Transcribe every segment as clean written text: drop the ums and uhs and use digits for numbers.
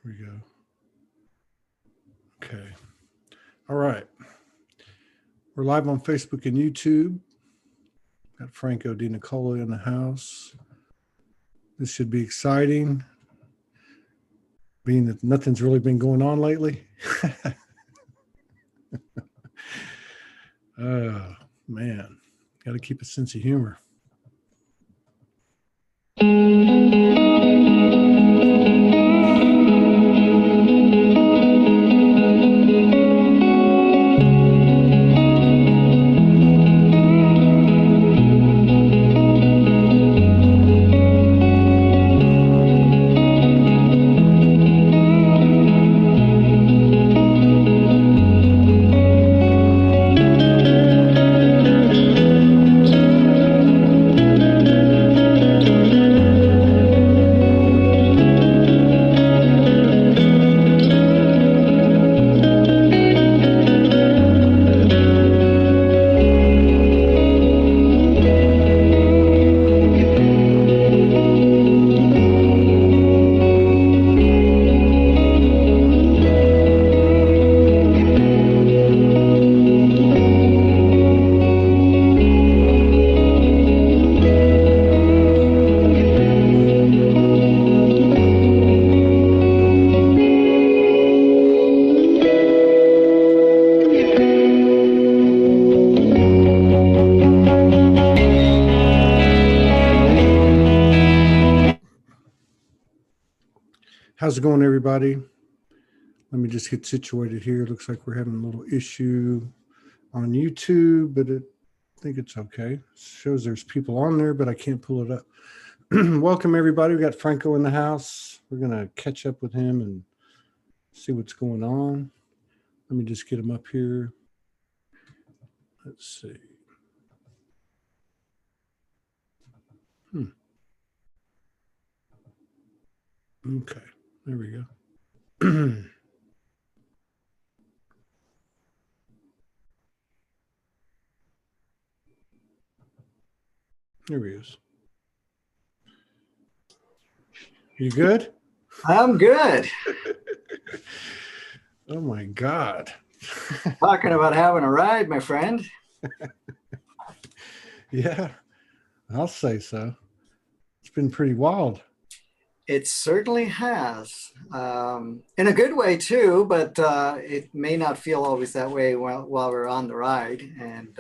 we go. Okay. All right. We're live on Facebook and YouTube. Got Franco, DeNicola in the house. This should be exciting, being that nothing's really been going on lately. Oh, man. Got to keep a sense of humor. How's it going, everybody? Let me just get situated here. Looks like we're having a little issue on YouTube, but I think it's okay. It shows there's people on there, but I can't pull it up. Welcome, everybody. We got Franco in the house. We're going to catch up with him and see what's going on. Let me just get him up here. Let's see. Okay. There we go. There he is. You good? I'm good. Oh my God. Talking about having a ride, my friend. Yeah, I'll say so. It's been pretty wild. It certainly has. In a good way too, but it may not feel always that way while we're on the ride. And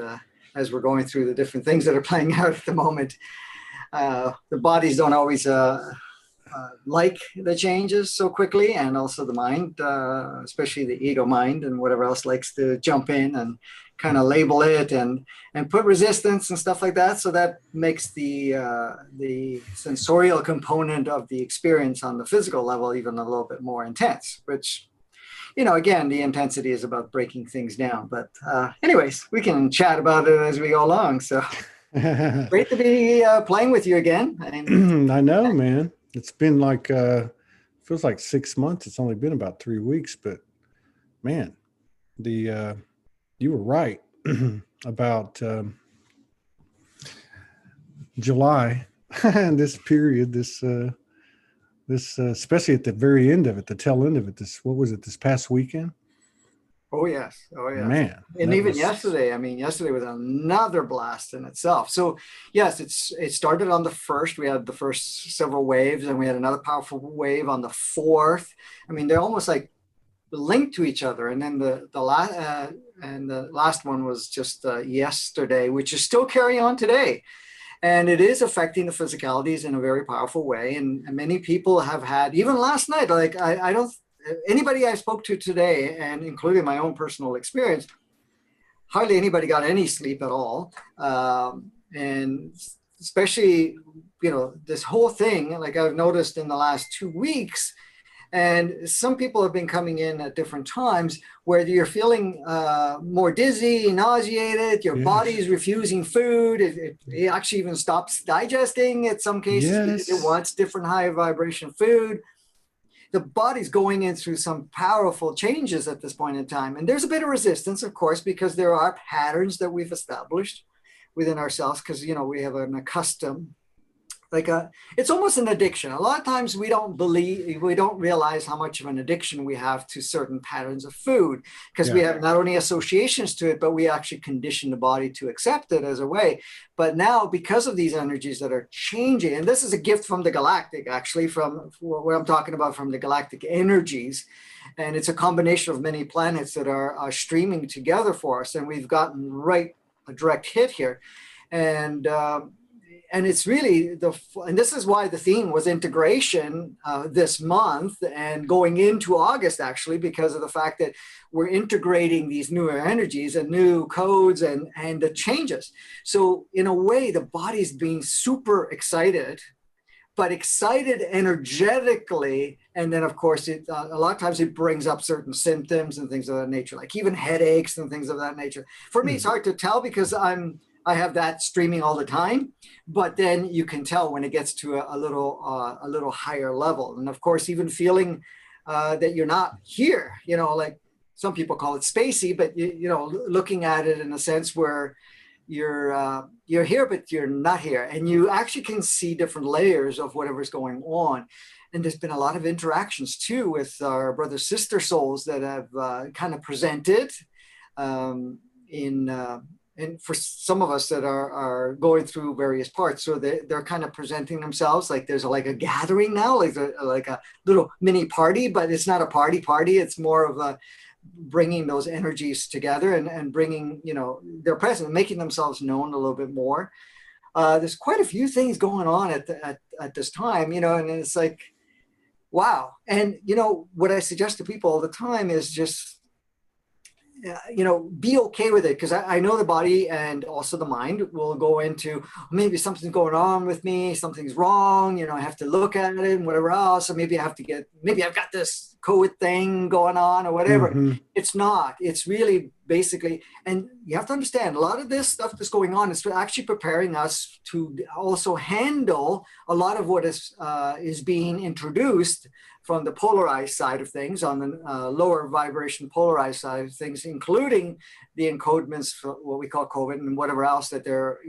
as we're going through the different things that are playing out at the moment, the bodies don't always like the changes so quickly, and also the mind, especially the ego mind and whatever else likes to jump in and kind of label it and put resistance and stuff like that. So that makes the sensorial component of the experience on the physical level even a little bit more intense, which, you know, again, the intensity is about breaking things down. But anyways, we can chat about it as we go along. So great to be playing with you again. I know, man. It's been like, feels like 6 months. It's only been about 3 weeks, but man, you were right about July and this period, this especially at the very end of it, the tail end of it. What was it? This past weekend? Oh yes, oh yes, man. And even yesterday. I mean, yesterday was another blast in itself. So yes, it started on the 1st. We had the first several waves, and we had another powerful wave on the 4th. I mean, they're almost like linked to each other. And then the last one was just yesterday, which is still carrying on today. And it is affecting the physicalities in a very powerful way. And many people have had, even last night, like I don't, anybody I spoke to today, and including my own personal experience, hardly anybody got any sleep at all. And especially, you know, this whole thing, like I've noticed in the last 2 weeks, and some people have been coming in at different times where you're feeling more dizzy, nauseated, your body is refusing food. It actually even stops digesting in some cases because it wants different high vibration food. The body's going in through some powerful changes at this point in time. And there's a bit of resistance, of course, because there are patterns that we've established within ourselves, because, we have an accustomed, it's almost an addiction. A lot of times we don't realize how much of an addiction we have to certain patterns of food, because we have not only associations to it, but we actually condition the body to accept it as a way. But now, because of these energies that are changing, and this is a gift from the galactic, actually, from what I'm talking about, from the galactic energies, and it's a combination of many planets that are streaming together for us, and we've gotten a direct hit here. And it's really and this is why the theme was integration this month and going into August, actually, because of the fact that we're integrating these newer energies and new codes and the changes. So in a way, the body's being super excited, but excited energetically. And then, of course, a lot of times it brings up certain symptoms and things of that nature, like even headaches and things of that nature. For me, it's hard to tell because I have that streaming all the time, but then you can tell when it gets to a little higher level. And of course, even feeling that you're not here, like some people call it spacey, but looking at it in a sense where you're here, but you're not here. And you actually can see different layers of whatever's going on. And there's been a lot of interactions too with our brother sister souls that have kind of presented and for some of us that are going through various parts, so they're kind of presenting themselves like there's like a gathering now, like a little mini party, but it's not a party. It's more of a bringing those energies together and bringing, their presence, making themselves known a little bit more. There's quite a few things going on at this time, and it's like, wow. And, what I suggest to people all the time is just, be okay with it, because I know the body and also the mind will go into, maybe something's going on with me, something's wrong, I have to look at it and whatever else. So maybe I've got this COVID thing going on or whatever. Mm-hmm. It's not. It's really basically, and you have to understand, a lot of this stuff that's going on is actually preparing us to also handle a lot of what is being introduced from the polarized side of things, on the lower vibration polarized side of things, including the encodements for what we call COVID and whatever else that they're,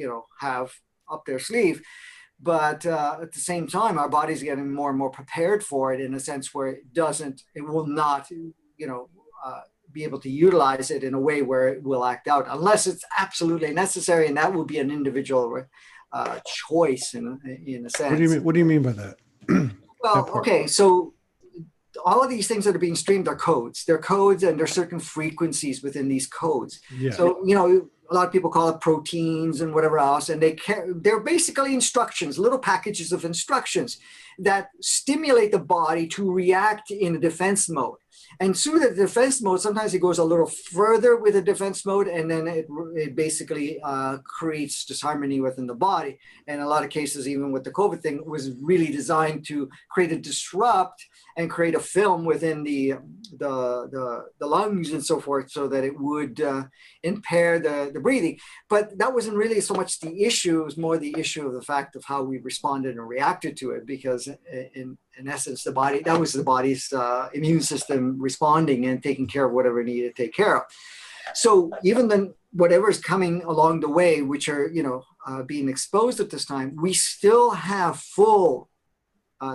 have up their sleeve. But at the same time, our body's getting more and more prepared for it in a sense where it will not, be able to utilize it in a way where it will act out unless it's absolutely necessary. And that will be an individual choice in a sense. What do you mean by that? Well, okay. So all of these things that are being streamed are codes. They're codes, and there's certain frequencies within these codes. Yeah. So, a lot of people call it proteins and whatever else, and they're basically instructions, little packages of instructions that stimulate the body to react in a defense mode. And through the defense mode, sometimes it goes a little further with the defense mode, and then it basically creates disharmony within the body. And in a lot of cases, even with the COVID thing, it was really designed to create a disrupt and create a film within the lungs and so forth, so that it would impair the breathing. But that wasn't really so much the issue. It was more the issue of the fact of how we responded and reacted to it, because in essence, that was the body's immune system responding and taking care of whatever it needed to take care of. So even then, whatever's coming along the way, which are, being exposed at this time, we still have full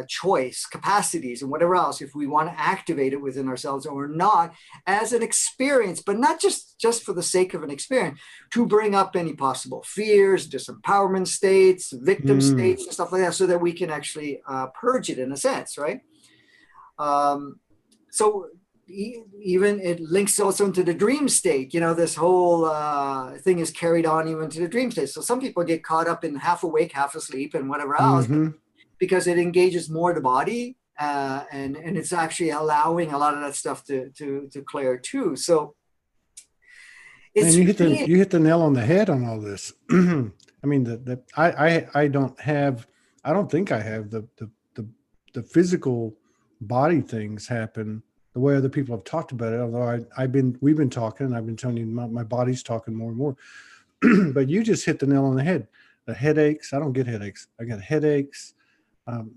choice, capacities, and whatever else, if we want to activate it within ourselves or not, as an experience, but not just for the sake of an experience, to bring up any possible fears, disempowerment states, victim states, and stuff like that, so that we can actually purge it in a sense, right? So even it links also into the dream state. This whole thing is carried on even to the dream state. So some people get caught up in half awake, half asleep, and whatever else. Because it engages more the body, and it's actually allowing a lot of that stuff to clear too. So it's you hit the nail on the head on all this. I mean, I don't think I have the physical body things happen the way other people have talked about it. Although we've been talking, and I've been telling you my body's talking more and more. But you just hit the nail on the head. The headaches. I don't get headaches. I got headaches.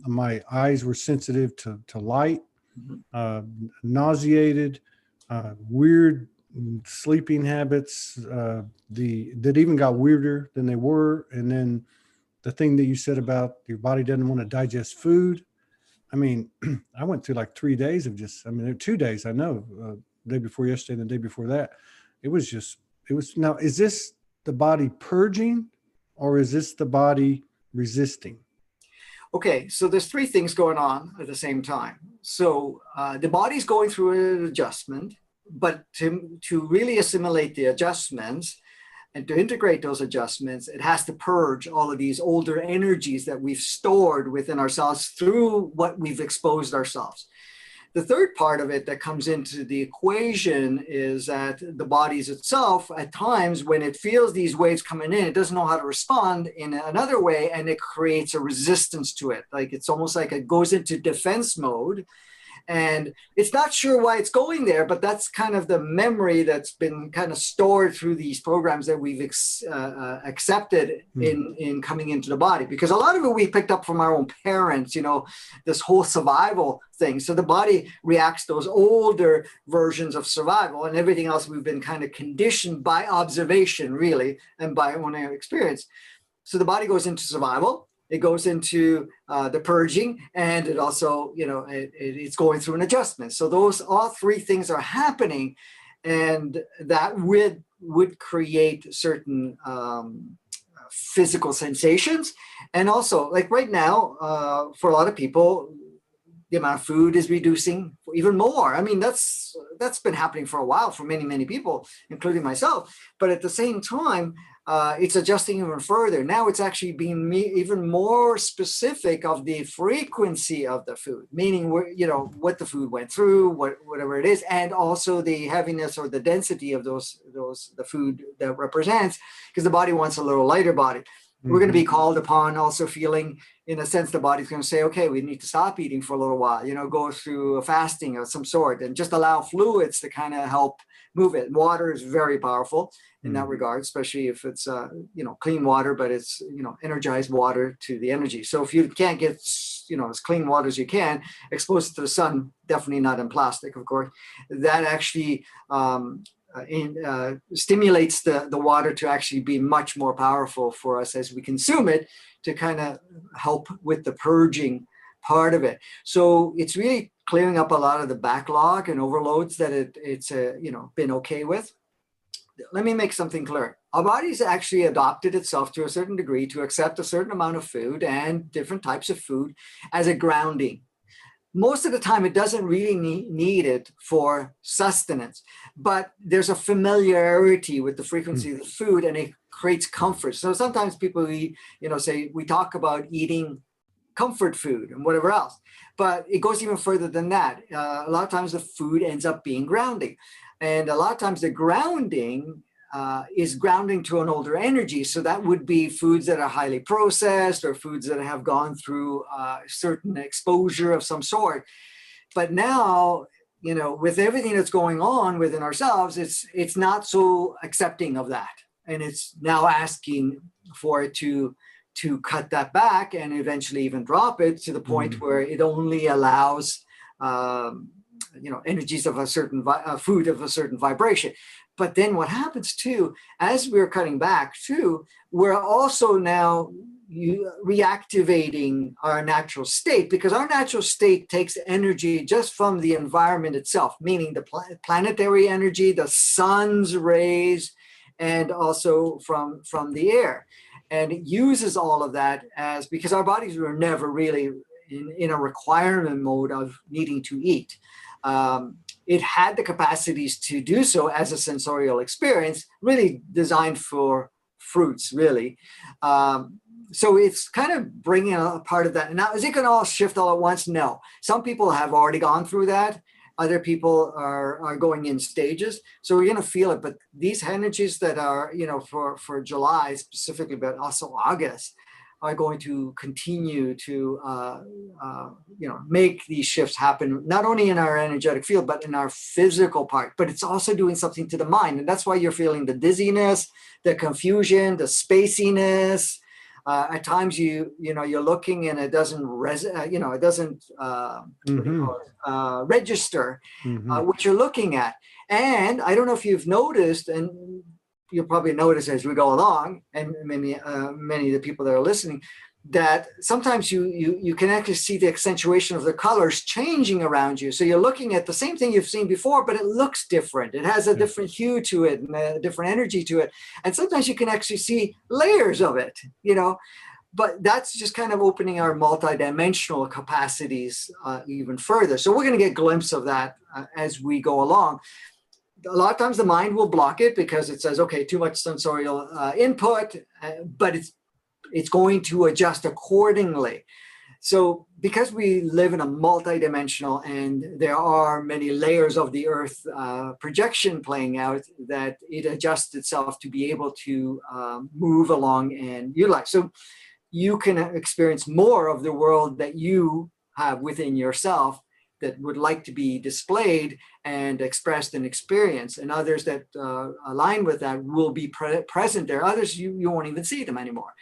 My eyes were sensitive to light, nauseated, weird sleeping habits, that even got weirder than they were. And then the thing that you said about your body doesn't want to digest food. I mean, I went through like 3 days of just, I mean, there were 2 days, I know, the day before yesterday and the day before that. Now, is this the body purging or is this the body resisting? Okay, so there's three things going on at the same time. So the body's going through an adjustment, but to really assimilate the adjustments and to integrate those adjustments, it has to purge all of these older energies that we've stored within ourselves through what we've exposed ourselves. The third part of it that comes into the equation is that the body's itself, at times when it feels these waves coming in, it doesn't know how to respond in another way, and it creates a resistance to it. Like it's almost like it goes into defense mode. And it's not sure why it's going there, but that's kind of the memory that's been kind of stored through these programs that we've accepted in coming into the body. Because a lot of it we picked up from our own parents, this whole survival thing. So the body reacts to those older versions of survival, and everything else we've been kind of conditioned by observation, really, and by own experience. So the body goes into survival. It goes into the purging, and it also, it's going through an adjustment. So those all three things are happening, and that would create certain physical sensations. And also, like right now, for a lot of people, the amount of food is reducing even more. I mean, that's been happening for a while for many, many people, including myself. But at the same time, it's adjusting even further. Now it's actually being even more specific of the frequency of the food, meaning what the food went through, whatever it is, and also the heaviness or the density of the food that represents, because the body wants a little lighter body. We're going to be called upon also feeling, in a sense, the body's going to say, okay, we need to stop eating for a little while, go through a fasting of some sort and just allow fluids to kind of help move it. Water is very powerful in that regard, especially if it's, clean water, but it's, energized water to the energy. So if you can't get, as clean water as you can, expose it to the sun, definitely not in plastic, of course, that actually, stimulates the water to actually be much more powerful for us as we consume it, to kind of help with the purging part of it. So it's really clearing up a lot of the backlog and overloads that it's been okay with. Let me make something clear. Our body's actually adopted itself to a certain degree to accept a certain amount of food and different types of food as a grounding. Most of the time, it doesn't really need it for sustenance, but there's a familiarity with the frequency of the food, and it creates comfort. So sometimes people, say we talk about eating comfort food and whatever else, but it goes even further than that. A lot of times the food ends up being grounding, and a lot of times the grounding is grounding to an older energy. So that would be foods that are highly processed or foods that have gone through certain exposure of some sort. But now, with everything that's going on within ourselves, it's not so accepting of that. And it's now asking for it to cut that back and eventually even drop it to the point where it only allows, energies of a certain food of a certain vibration. But then what happens too, as we're cutting back too, we're also now reactivating our natural state, because our natural state takes energy just from the environment itself, meaning the planetary energy, the sun's rays, and also from the air. And it uses all of that because our bodies were never really in a requirement mode of needing to eat. It had the capacities to do so as a sensorial experience, really designed for fruits, really. So it's kind of bringing a part of that. Now, is it going to all shift all at once? No. Some people have already gone through that. Other people are going in stages. So we're going to feel it. But these energies that are, for July specifically, but also August, are going to continue to, make these shifts happen, not only in our energetic field, but in our physical part. But it's also doing something to the mind. And that's why you're feeling the dizziness, the confusion, the spaciness, At times you're looking and it doesn't it doesn't what do you call it? Register what you're looking at. And I don't know if you've noticed, and you'll probably notice as we go along, and many of the people that are listening, that sometimes you can actually see the accentuation of the colors changing around you. So you're looking at the same thing you've seen before, but it looks different. It has a different hue to it and a different energy to it. And sometimes you can actually see layers of it, but that's just kind of opening our multidimensional capacities even further. So we're going to get a glimpse of that as we go along. A lot of times the mind will block it because it says, okay, too much sensorial input, but it's going to adjust accordingly. So because we live in a multidimensional and there are many layers of the earth projection playing out, that it adjusts itself to be able to move along and utilize. So you can experience more of the world that you have within yourself that would like to be displayed and expressed and experienced, and others that align with that will be present there. Others, you won't even see them anymore.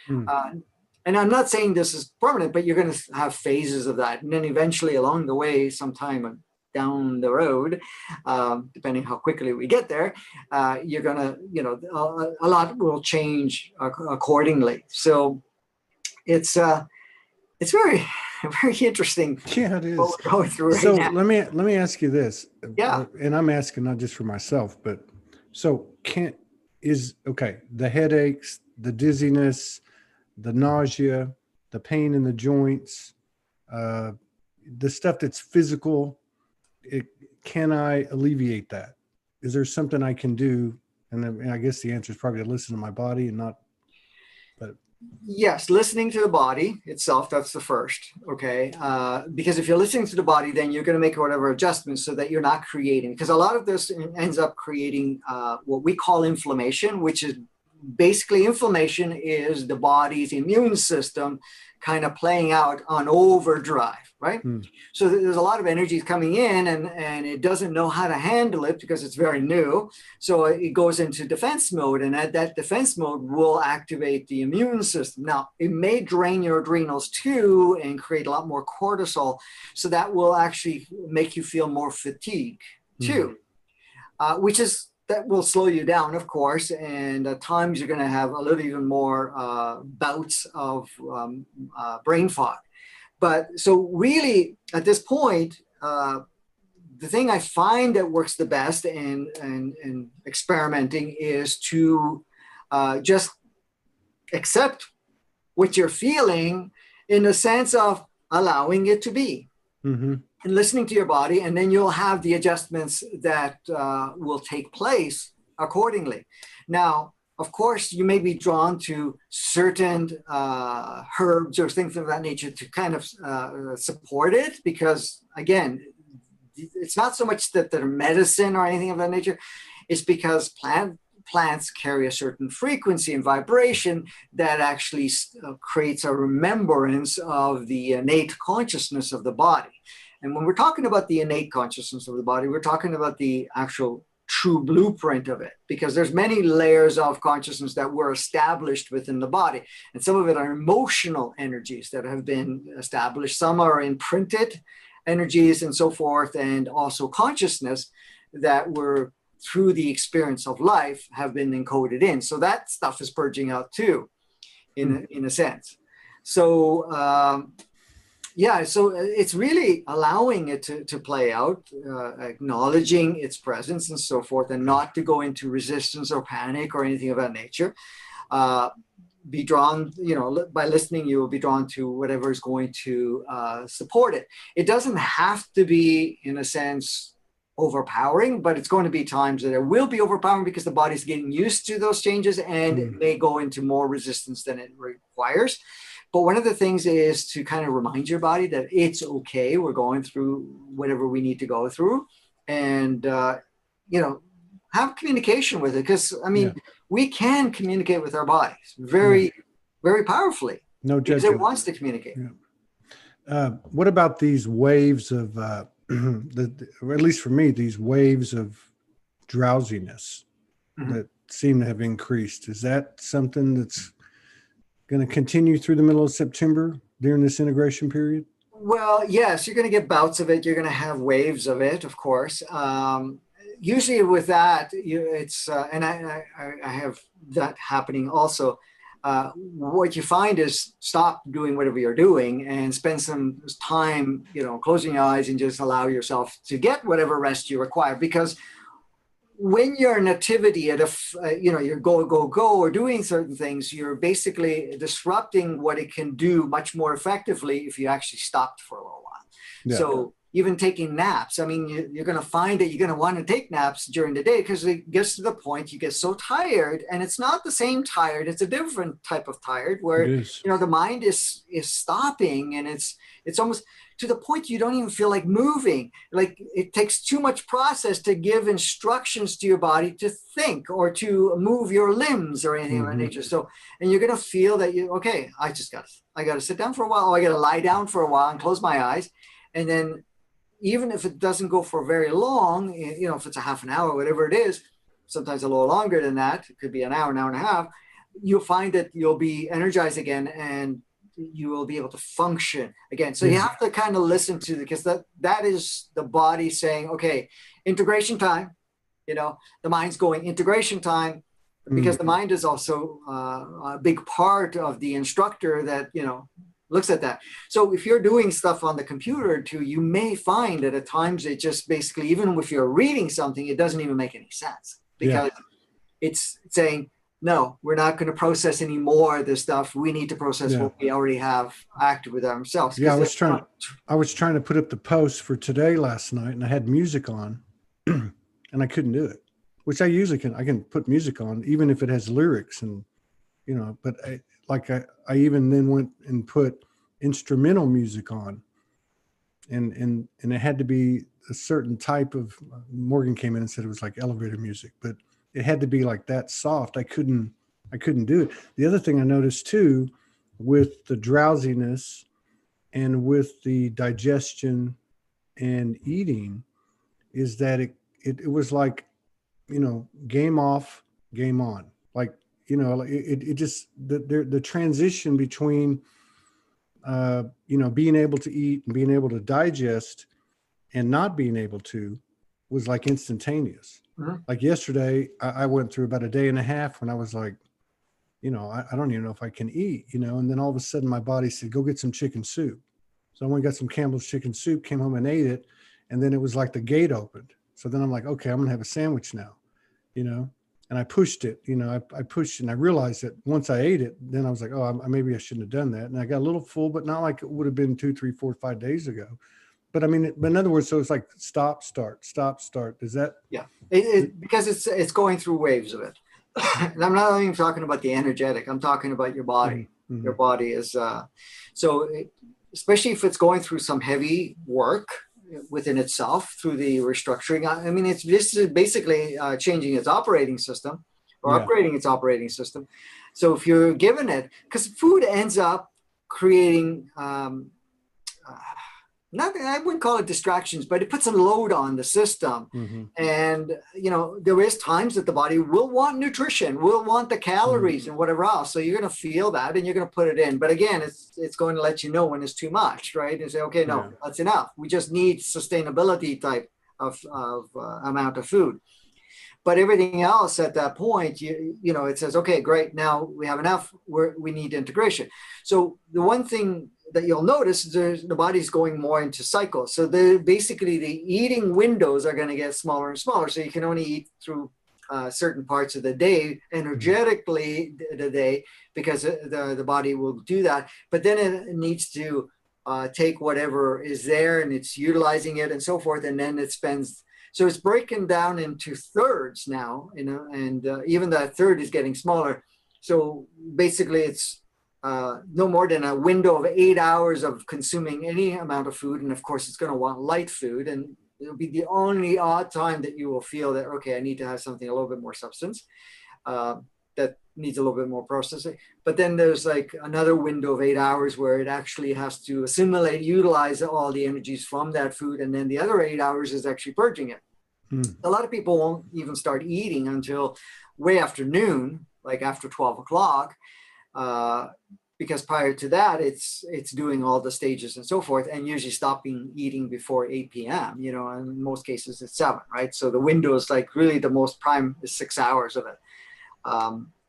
And I'm not saying this is permanent, but you're going to have phases of that. And then eventually along the way, sometime down the road, depending how quickly we get there, you're going to, a lot will change accordingly. So it's very, very interesting. Yeah, it is. What we're going through So right now. let me ask you this. Yeah. And I'm asking not just for myself, but so the headaches, the dizziness, the nausea, the pain in the joints, the stuff that's physical, can I alleviate that? Is there something I can do? And I guess the answer is probably to listen to my body and not. But yes, listening to the body itself, that's the first, okay? Because if you're listening to the body, then you're going to make whatever adjustments so that you're not creating, because a lot of this ends up creating what we call inflammation, which is basically inflammation is the body's immune system kind of playing out on overdrive, right? So there's a lot of energy coming in and it doesn't know how to handle it because it's very new. So it goes into defense mode, and at that defense mode will activate the immune system. Now, it may drain your adrenals too and create a lot more cortisol. So that will actually make you feel more fatigue too, that will slow you down, of course, and at times you're going to have a little even more bouts of brain fog. But so really, at this point, the thing I find that works the best in experimenting is to just accept what you're feeling in the sense of allowing it to be. And listening to your body, and then you'll have the adjustments that will take place accordingly. Now, of course, you may be drawn to certain herbs or things of that nature to kind of support it, because again, it's not so much that they're medicine or anything of that nature. It's because plants carry a certain frequency and vibration that actually creates a remembrance of the innate consciousness of the body. And when we're talking about the innate consciousness of the body, we're talking about the actual true blueprint of it, because there's many layers of consciousness that were established within the body. And some of it are emotional energies that have been established. Some are imprinted energies and so forth, and also consciousness that were through the experience of life have been encoded in. So that stuff is purging out too, in a sense. So, so it's really allowing it to play out, acknowledging its presence and so forth, and not to go into resistance or panic or anything of that nature. Be drawn, by listening, you will be drawn to whatever is going to support it. It doesn't have to be, in a sense, overpowering, but it's going to be times that it will be overpowering because the body's getting used to those changes and it may go into more resistance than it requires. But one of the things is to kind of remind your body that it's okay. We're going through whatever we need to go through, and, have communication with it. Because, we can communicate with our bodies very, very powerfully. No judgment. Because it wants to communicate. What about these waves of, or at least for me, these waves of drowsiness that seem to have increased? Is that something that's going to continue through the middle of September during this integration period? Well, yes, you're going to get bouts of it. You're going to have waves of it, of course. Usually with that, it's and I have that happening also. What you find is stop doing whatever you're doing and spend some time, closing your eyes and just allow yourself to get whatever rest you require. Because when you're in activity at you're go, go, go, or doing certain things, you're basically disrupting what it can do much more effectively if you actually stopped for a little while. Yeah. So even taking naps, I mean, you're going to find that you're going to want to take naps during the day because it gets to the point you get so tired, and it's not the same tired. It's a different type of tired where, the mind is stopping, and it's almost to the point you don't even feel like moving. Like it takes too much process to give instructions to your body to think or to move your limbs or anything of that nature. So, and you're going to feel that I got to sit down for a while. Or I got to lie down for a while and close my eyes. And then even if it doesn't go for very long, if it's a half an hour, whatever it is, sometimes a little longer than that, it could be an hour and a half, you'll find that you'll be energized again and you will be able to function again. So you have to kind of listen to because that is the body saying, okay, integration time, the mind's going integration time, because the mind is also a big part of the instructor that, looks at that. So if you're doing stuff on the computer too, you may find that at times it just basically, even if you're reading something, it doesn't even make any sense because it's saying, no, we're not going to process any more of this stuff. We need to process what we already have active with ourselves. Yeah, I was trying to put up the post for today last night, and I had music on, and I couldn't do it. Which I usually can. I can put music on even if it has lyrics, and But I even then went and put instrumental music on, and it had to be a certain type of. Morgan came in and said it was like elevator music, but it had to be like that soft. I couldn't do it. The other thing I noticed too, with the drowsiness and with the digestion and eating, is that it was like, game off, game on. Like, it just, the transition between, being able to eat and being able to digest and not being able to was like instantaneous. Like yesterday, I went through about a day and a half when I was like, I don't even know if I can eat, and then all of a sudden my body said, go get some chicken soup. So I went and got some Campbell's chicken soup, came home and ate it. And then it was like the gate opened. So then I'm like, okay, I'm going to have a sandwich now, and I pushed it, I pushed and I realized that once I ate it, then I was like, oh, maybe I shouldn't have done that. And I got a little full, but not like it would have been 2, 3, 4, 5 days ago. But I mean, but in other words, so it's like stop, start, stop, start. Is that? Yeah, because it's going through waves of it. And I'm not even talking about the energetic. I'm talking about your body. Mm-hmm. Your body is, especially if it's going through some heavy work within itself through the restructuring. I mean, this is basically changing its operating system or upgrading its operating system. So if you're given it, because food ends up creating, I wouldn't call it distractions, but it puts a load on the system. Mm-hmm. And, there is times that the body will want nutrition, will want the calories and whatever else. So you're going to feel that and you're going to put it in. But again, it's going to let you know when it's too much, right? And say, okay, no, that's enough. We just need sustainability type of amount of food. But everything else at that point, it says, okay, great. Now we have enough. We need integration. So the one thing that you'll notice is the body's going more into cycles. So basically the eating windows are going to get smaller and smaller. So you can only eat through certain parts of the day, energetically the day, because the body will do that. But then it needs to take whatever is there and it's utilizing it and so forth. And then it spends. So it's breaking down into thirds now, and even that third is getting smaller. So basically it's no more than a window of 8 hours of consuming any amount of food. And of course, it's going to want light food. And it'll be the only odd time that you will feel that, okay, I need to have something a little bit more substance that needs a little bit more processing. But then there's like another window of 8 hours where it actually has to assimilate, utilize all the energies from that food. And then the other 8 hours is actually purging it. A lot of people won't even start eating until way after noon, like after 12 o'clock. because prior to that, it's doing all the stages and so forth, and usually stopping eating before 8 p.m. And in most cases it's 7, right? So the window is like really the most prime is 6 hours of it.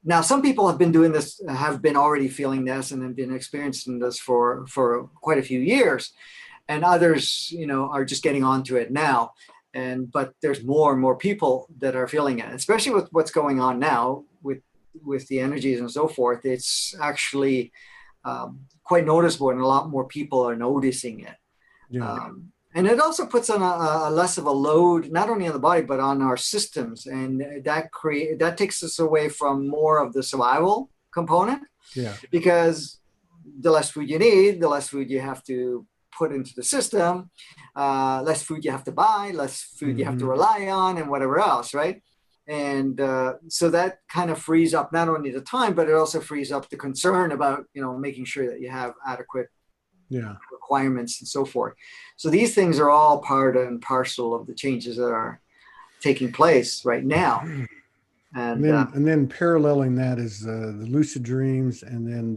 Now, some people have been doing this, have been already feeling this, and have been experiencing this for quite a few years, and others, are just getting onto it now. But there's more and more people that are feeling it, especially with what's going on now with the energies and so forth. It's actually quite noticeable, and a lot more people are noticing it. Yeah. And it also puts on a less of a load, not only on the body, but on our systems. And that takes us away from more of the survival component. Yeah. Because the less food you need, the less food you have to put into the system, less food you have to buy, less food you have to rely on, and whatever else, right? And so that kind of frees up not only the time, but it also frees up the concern about, making sure that you have adequate requirements and so forth. So these things are all part and parcel of the changes that are taking place right now. And then paralleling that is the lucid dreams, and then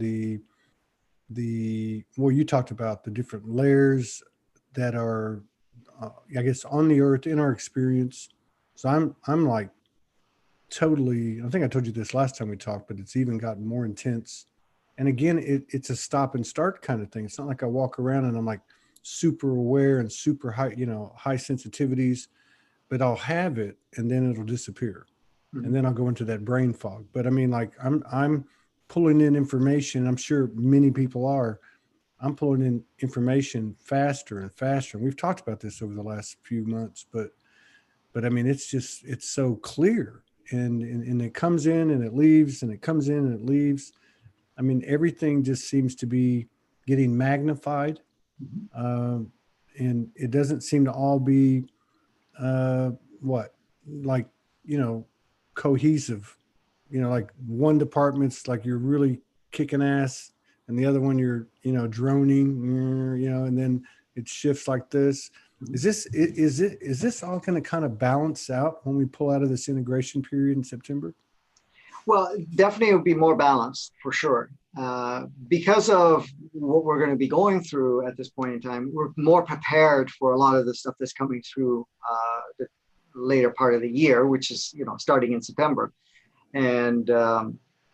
well, you talked about the different layers that are, I guess, on the earth in our experience. So I'm like totally, I think I told you this last time we talked, but it's even gotten more intense. And again, it's a stop and start kind of thing. It's not like I walk around and I'm like super aware and super high, high sensitivities, but I'll have it and then it'll disappear. And then I'll go into that brain fog. But I mean, like I'm pulling in information. I'm sure many people are. I'm pulling in information faster and faster. And we've talked about this over the last few months, but I mean, it's so clear, and it comes in and it leaves, and it comes in and it leaves. I mean, everything just seems to be getting magnified. And it doesn't seem to all be, cohesive, like one department's like you're really kicking ass and the other one you're, droning, and then it shifts like this. Is this all going to kind of balance out when we pull out of this integration period in September? Well, definitely it would be more balanced for sure. Because of what we're going to be going through at this point in time, we're more prepared for a lot of the stuff that's coming through the later part of the year, which is, starting in September. And,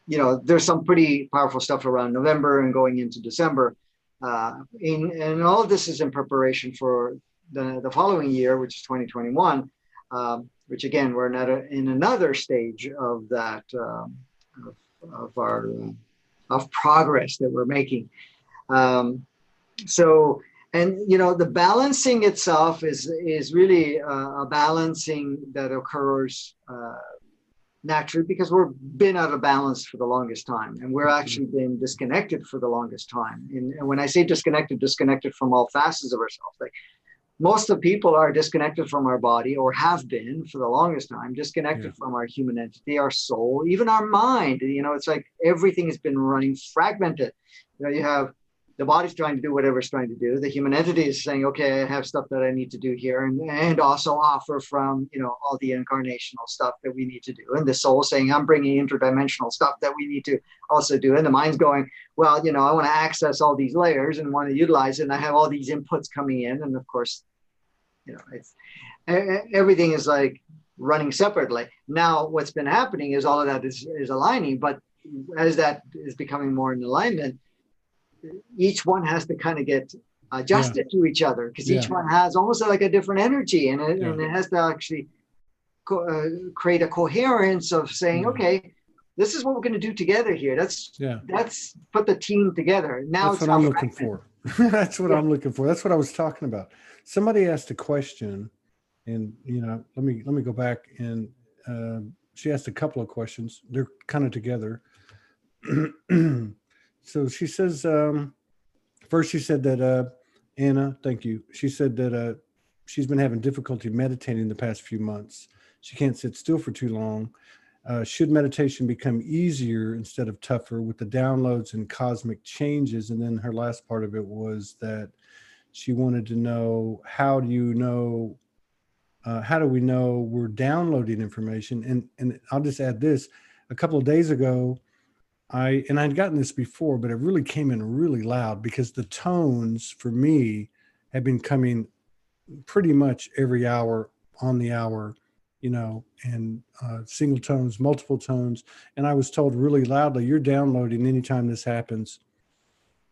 there's some pretty powerful stuff around November and going into December. And all of this is in preparation for the following year, which is 2021, which again, we're in another stage of that, of progress that we're making. The balancing itself is really a balancing that occurs naturally, because we've been out of balance for the longest time, and we're actually been disconnected for the longest time. And when I say disconnected from all facets of ourselves, like most of the people are disconnected from our body, or have been for the longest time, disconnected from our human entity, our soul, even our mind. It's like everything has been running fragmented. You have the body's trying to do whatever it's trying to do. The human entity is saying, okay, I have stuff that I need to do here, and also offer from, all the incarnational stuff that we need to do. And the soul saying, I'm bringing interdimensional stuff that we need to also do. And the mind's going, well, I want to access all these layers and want to utilize it. And I have all these inputs coming in. And of course, it's everything is like running separately. Now, what's been happening is all of that is aligning. But as that is becoming more in alignment, each one has to kind of get adjusted to each other, because each one has almost like a different energy, and it has to actually create a coherence of saying, okay, this is what we're going to do together here. That's put the team together. Now that's what I'm looking for. That's what I'm looking for. That's what I was talking about. Somebody asked a question, and let me go back, and she asked a couple of questions. They're kind of together. So she says, first she said that, Anna, thank you. She said that she's been having difficulty meditating the past few months. She can't sit still for too long. Should meditation become easier instead of tougher with the downloads and cosmic changes? And then her last part of it was that she wanted to know, how do we know we're downloading information? And I'll just add this. A couple of days ago, I'd gotten this before, but it really came in really loud because the tones for me have been coming pretty much every hour on the hour, and single tones, multiple tones. And I was told really loudly, you're downloading anytime this happens.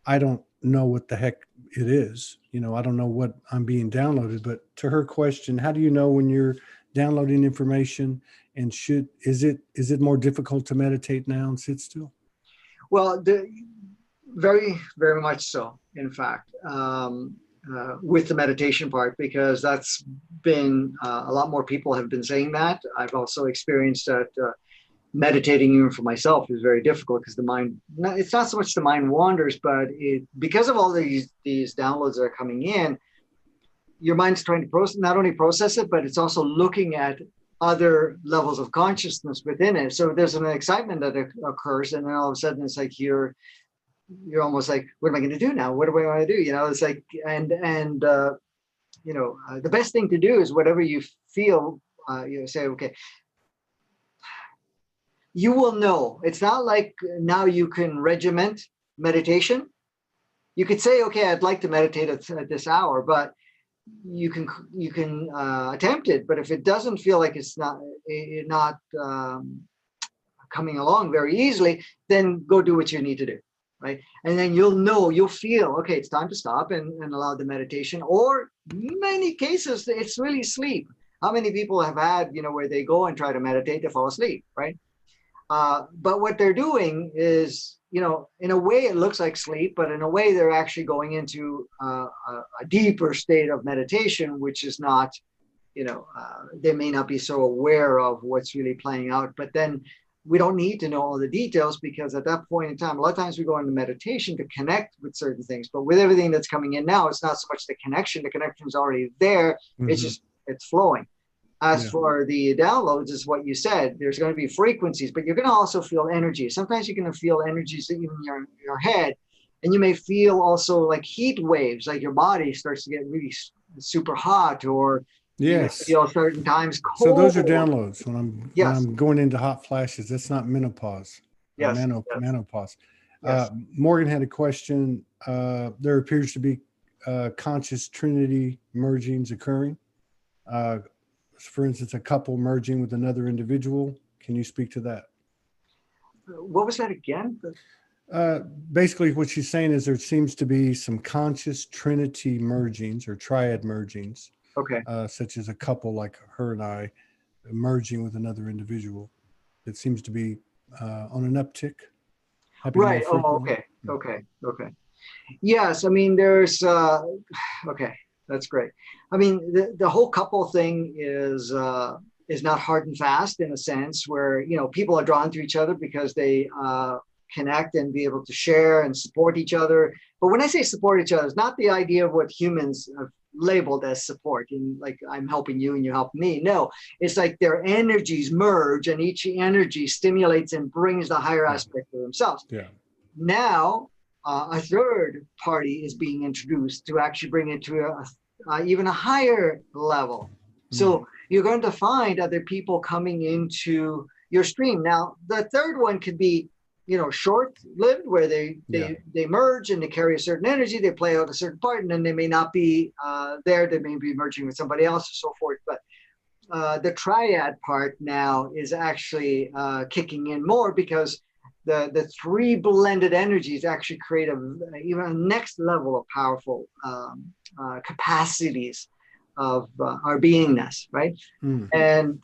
I don't know what the heck it is. I don't know what I'm being downloaded, but to her question, how do you know when you're downloading information, and is it more difficult to meditate now and sit still? Well, very, very much so, in fact, with the meditation part, because that's been a lot more people have been saying that. I've also experienced that meditating even for myself is very difficult because the mind, it's not so much the mind wanders, but because of all these downloads that are coming in, your mind's trying to not only process it, but it's also looking at other levels of consciousness within it. So there's an excitement that occurs, and then all of a sudden it's like you're almost like, what am I going to do now? What do I want to do? It's like, the best thing to do is whatever you feel, say, okay, you will know. It's not like now you can regiment meditation. You could say, okay, I'd like to meditate at this hour, but you can attempt it. But if it doesn't feel like it's not coming along very easily, then go do what you need to do, right? And then you'll feel, okay, it's time to stop and allow the meditation. Or many cases, it's really sleep. How many people have had, where they go and try to meditate, they fall asleep, right? But what they're doing is, in a way it looks like sleep, but in a way they're actually going into a deeper state of meditation, which is not, they may not be so aware of what's really playing out. But then we don't need to know all the details, because at that point in time, a lot of times we go into meditation to connect with certain things. But with everything that's coming in now, it's not so much the connection. The connection is already there. Mm-hmm. It's flowing. As for the downloads, is what you said. There's going to be frequencies, but you're going to also feel energy. Sometimes you're going to feel energies even in your head, and you may feel also like heat waves, like your body starts to get really super hot, or yes, feel certain times cold. So those are downloads when I'm going into hot flashes. That's not menopause. Yes, menopause. Yes. Morgan had a question. There appears to be conscious trinity mergings occurring. For instance, a couple merging with another individual. Can you speak to that? What was that again? Basically, what she's saying is there seems to be some conscious trinity mergings or triad mergings. Okay. Such as a couple like her and I merging with another individual. It seems to be on an uptick. Right. Oh, okay. Yes. I mean, there's, okay. That's great. I mean, the whole couple thing is not hard and fast, in a sense where, people are drawn to each other because they connect and be able to share and support each other. But when I say support each other, it's not the idea of what humans have labeled as support, and like I'm helping you and you help me. No, it's like their energies merge, and each energy stimulates and brings the higher aspect of themselves. Yeah. Now, a third party is being introduced to actually bring it to even a higher level. So you're going to find other people coming into your stream. Now, the third one could be, short-lived, where they merge and they carry a certain energy, they play out a certain part, and then they may not be there. They may be merging with somebody else or so forth. But the triad part now is actually kicking in more, because the three blended energies actually create even a next level of powerful capacities of our beingness, right? And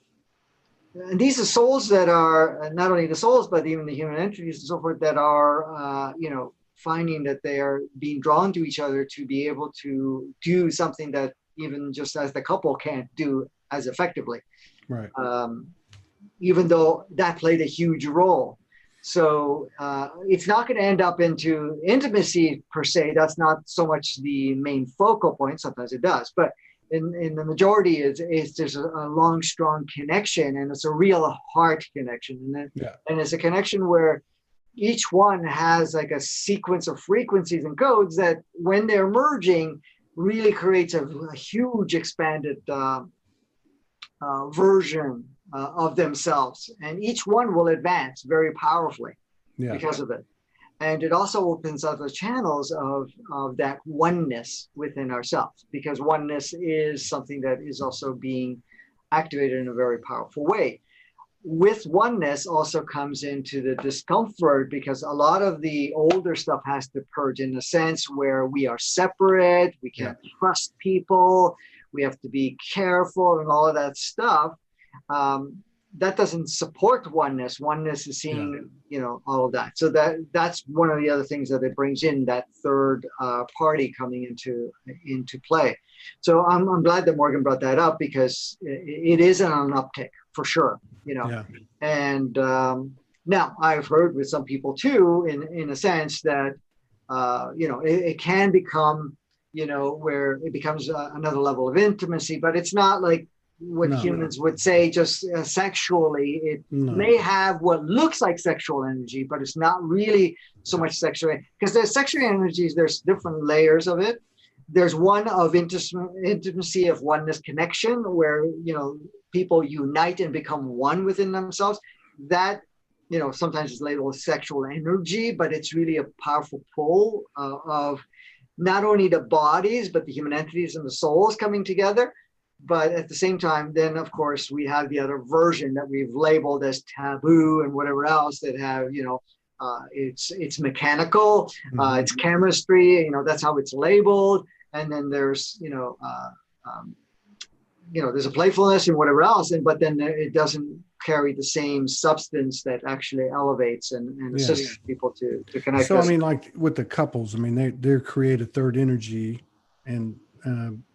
these are souls that are not only the souls, but even the human entities and so forth that are, finding that they are being drawn to each other to be able to do something that even just as the couple can't do as effectively. Right. Even though that played a huge role. So it's not going to end up into intimacy per se. That's not so much the main focal point. Sometimes it does, but in the majority, there's a long, strong connection, and it's a real heart connection. And it's a connection where each one has like a sequence of frequencies and codes that, when they're merging, really creates a huge expanded version of themselves, and each one will advance very powerfully. Yeah. because of it. And it also opens up the channels of that oneness within ourselves, because oneness is something that is also being activated in a very powerful way. With oneness also comes into the discomfort, because a lot of the older stuff has to purge, in a sense where we are separate, we can't trust people, we have to be careful and all of that stuff. That doesn't support oneness. Oneness is seeing, all of that. So that's one of the other things that it brings in, that third party coming into play. So I'm glad that Morgan brought that up, because it is an uptick for sure, And now I've heard with some people too, in a sense that, it can become, where it becomes another level of intimacy, but it's not like what humans would say just sexually. It may have what looks like sexual energy, but it's not really so much sexual, because there's sexual energies, there's different layers of it. There's one of intimacy, of oneness, connection, where, people unite and become one within themselves. That, sometimes is labeled sexual energy, but it's really a powerful pull of not only the bodies, but the human entities and the souls coming together. But at the same time, then, of course, we have the other version that we've labeled as taboo and whatever else, that have, it's mechanical, it's chemistry, that's how it's labeled. And then there's, there's a playfulness and whatever else, but then it doesn't carry the same substance that actually elevates and assists people to connect. So, like with the couples, they create a third energy, and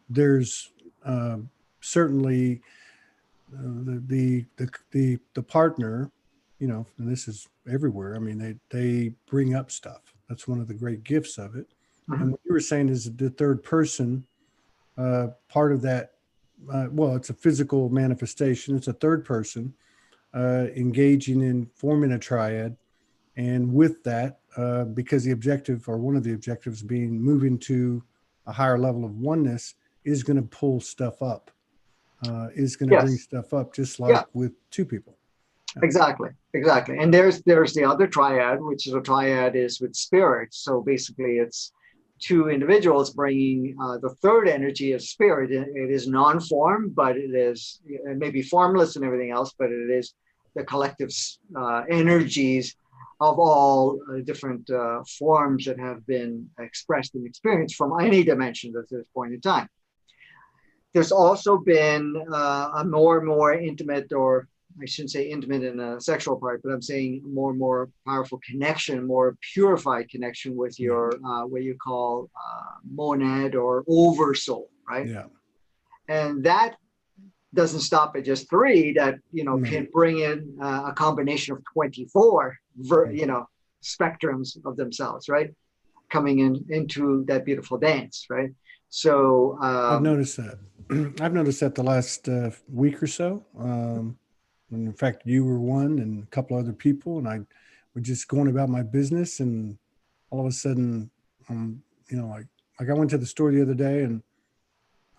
there's certainly the partner, and this is everywhere. They bring up stuff. That's one of the great gifts of it. And what you were saying is the third person, part of that, it's a physical manifestation. It's a third person engaging in forming a triad. And with that, because the objective, or one of the objectives being moving to a higher level of oneness, is going to pull stuff up, is going to bring stuff up, just like with two people. Exactly. And there's the other triad, which is a triad is with spirit. So basically it's two individuals bringing the third energy of spirit. It is non-form, but it may be formless and everything else, but it is the collective energies of all different forms that have been expressed and experienced from any dimension at this point in time. There's also been a more and more intimate, or I shouldn't say intimate in a sexual part, but I'm saying more and more powerful connection, more purified connection with your what you call monad or oversoul, right? Yeah. And that doesn't stop at just 3. That can bring in a combination of 24, spectrums of themselves, right? Coming into that beautiful dance, right? So I've noticed that. I've noticed that the last week or so. And in fact, you were one, and a couple other people, and I was just going about my business, and all of a sudden, like I went to the store the other day, and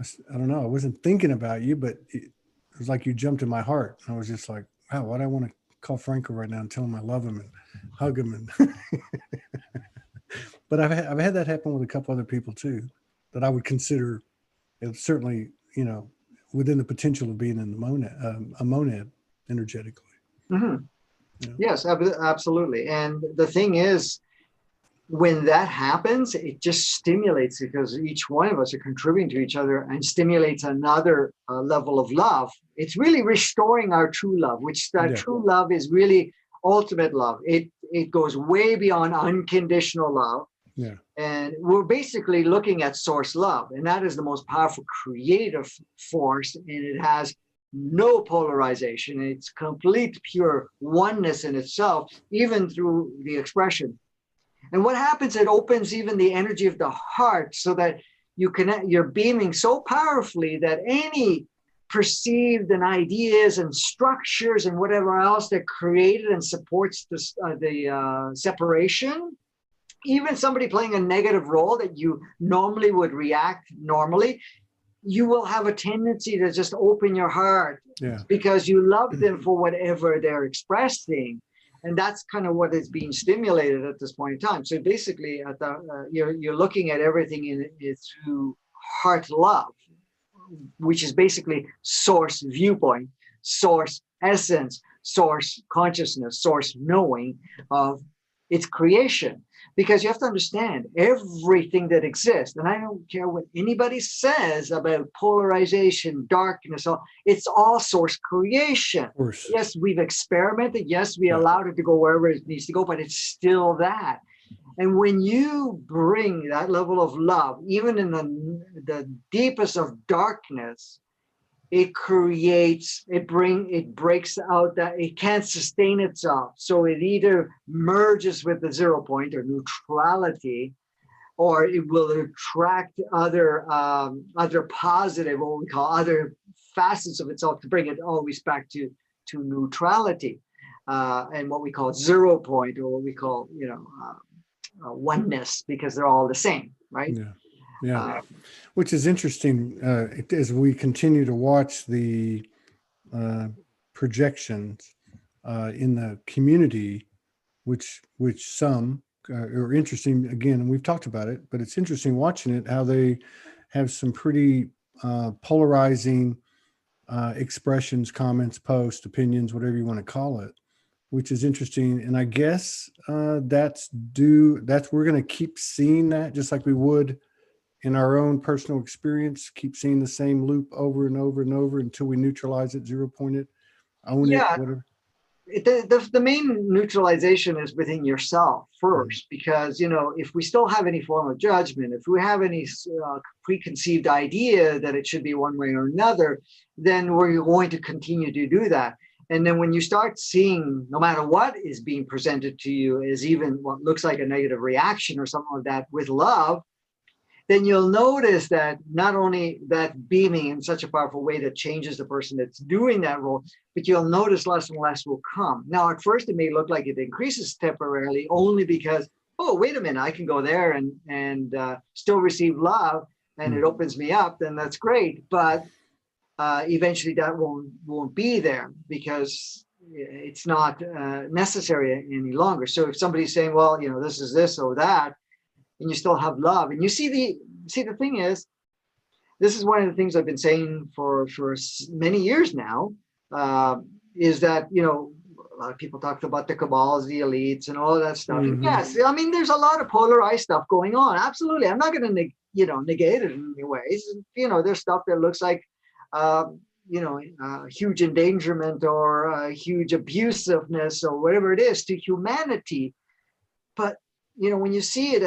I don't know, I wasn't thinking about you, but it was like you jumped in my heart. I was just like, wow, why do I want to call Franco right now and tell him I love him and hug him? And but I've had that happen with a couple other people too, that I would consider certainly, within the potential of being in the a monad energetically. Yes, absolutely. And the thing is, when that happens, it just stimulates, because each one of us are contributing to each other, and stimulates another level of love. It's really restoring our true love, which true love is really ultimate love. It goes way beyond unconditional love. Yeah. And we're basically looking at source love, and that is the most powerful creative force, and it has no polarization. It's complete pure oneness in itself, even through the expression. And what happens, it opens even the energy of the heart, so that you're beaming so powerfully that any perceived and ideas and structures and whatever else that created and supports the separation, even somebody playing a negative role that you normally would react normally, you will have a tendency to just open your heart, because you love them for whatever they're expressing. And that's kind of what is being stimulated at this point in time. So basically, at the, you're looking at everything in through heart love, which is basically source viewpoint, source essence, source consciousness, source knowing of its creation. Because you have to understand everything that exists, and I don't care what anybody says about polarization, darkness, it's all source creation. Of course. Yes, we've experimented. Yes, we allowed it to go wherever it needs to go, but it's still that. And when you bring that level of love, even in the deepest of darkness, it creates, it breaks out that it can't sustain itself. So it either merges with the 0 point or neutrality, or it will attract other positive, what we call other facets of itself, to bring it always back to neutrality, and what we call 0 point, or what we call, oneness, because they're all the same, right? Yeah. Which is interesting as we continue to watch the projections in the community, which some are interesting. Again, and we've talked about it, but it's interesting watching it, how they have some pretty polarizing expressions, comments, posts, opinions, whatever you want to call it, which is interesting. And I guess we're going to keep seeing that, just like we would in our own personal experience, keep seeing the same loop over and over and over until we neutralize it, 0 point it, own it, whatever. The main neutralization is within yourself first, because, if we still have any form of judgment, if we have any preconceived idea that it should be one way or another, then we're going to continue to do that. And then when you start seeing, no matter what is being presented to you as even what looks like a negative reaction or something like that, with love, then you'll notice that not only that beaming in such a powerful way that changes the person that's doing that role, but you'll notice less and less will come. Now, at first, it may look like it increases temporarily, only because, oh, wait a minute, I can go there and still receive love, and it opens me up, then that's great. But eventually that won't be there, because it's not necessary any longer. So if somebody's saying, well, this is this or that, and you still have love, and you see the thing is, this is one of the things I've been saying for many years now, is that, a lot of people talked about the cabals, the elites, and all of that stuff. And yes, I mean, there's a lot of polarized stuff going on. Absolutely. I'm not going to negate it in any ways. There's stuff that looks like huge endangerment or huge abusiveness or whatever it is to humanity. But when you see it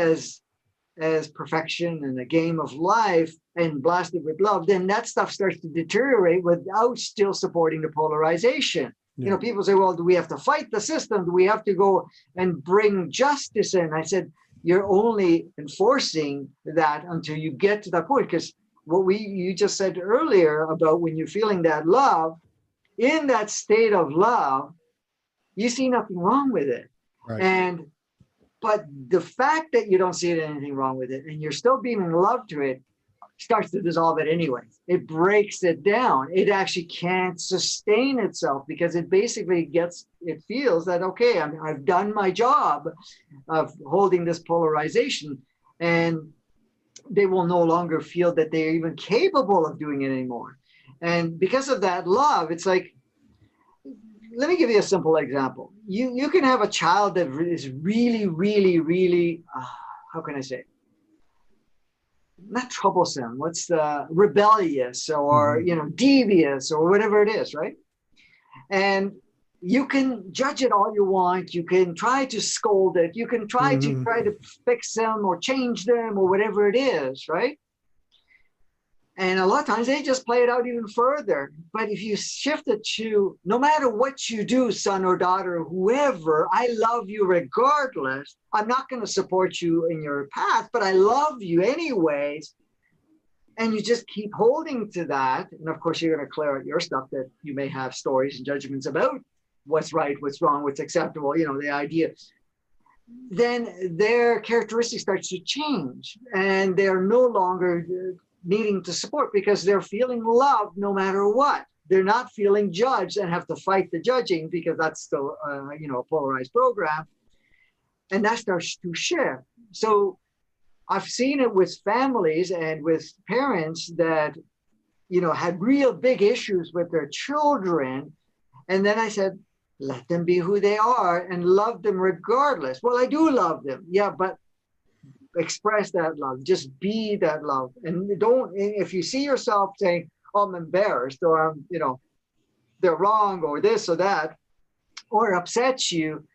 as perfection and a game of life and blasted with love, then that stuff starts to deteriorate without still supporting the polarization. Yeah. People say, well, do we have to fight the system? Do we have to go and bring justice in? I said, you're only enforcing that until you get to that point. Because what you just said earlier about when you're feeling that love, in that state of love, you see nothing wrong with it. Right. But the fact that you don't see anything wrong with it and you're still beaming love to it starts to dissolve it anyway. It breaks it down. It actually can't sustain itself, because it basically it feels that, okay, I've done my job of holding this polarization, and they will no longer feel that they're even capable of doing it anymore. And because of that love, it's like, let me give you a simple example. You can have a child that is really, really, really, how can I say? Not troublesome. What's the rebellious or, devious or whatever it is, right? And you can judge it all you want. You can try to scold it. You can try to fix them or change them or whatever it is, right? And a lot of times they just play it out even further. But if you shift it to, no matter what you do, son or daughter, whoever, I love you regardless. I'm not going to support you in your path, but I love you anyways. And you just keep holding to that. And of course, you're going to clear out your stuff that you may have stories and judgments about what's right, what's wrong, what's acceptable, the idea. Then their characteristics starts to change, and they're no longer needing to support, because they're feeling love no matter what. they're not feeling judged and have to fight the judging because that's still, a polarized program. And that starts to shift. So I've seen it with families and with parents that, had real big issues with their children. And then I said, let them be who they are and love them regardless. Well, I do love them. Yeah, but express that love. Just be that love. And don't, if you see yourself saying, oh, I'm embarrassed, or I'm, they're wrong, or this or that, or it upsets you,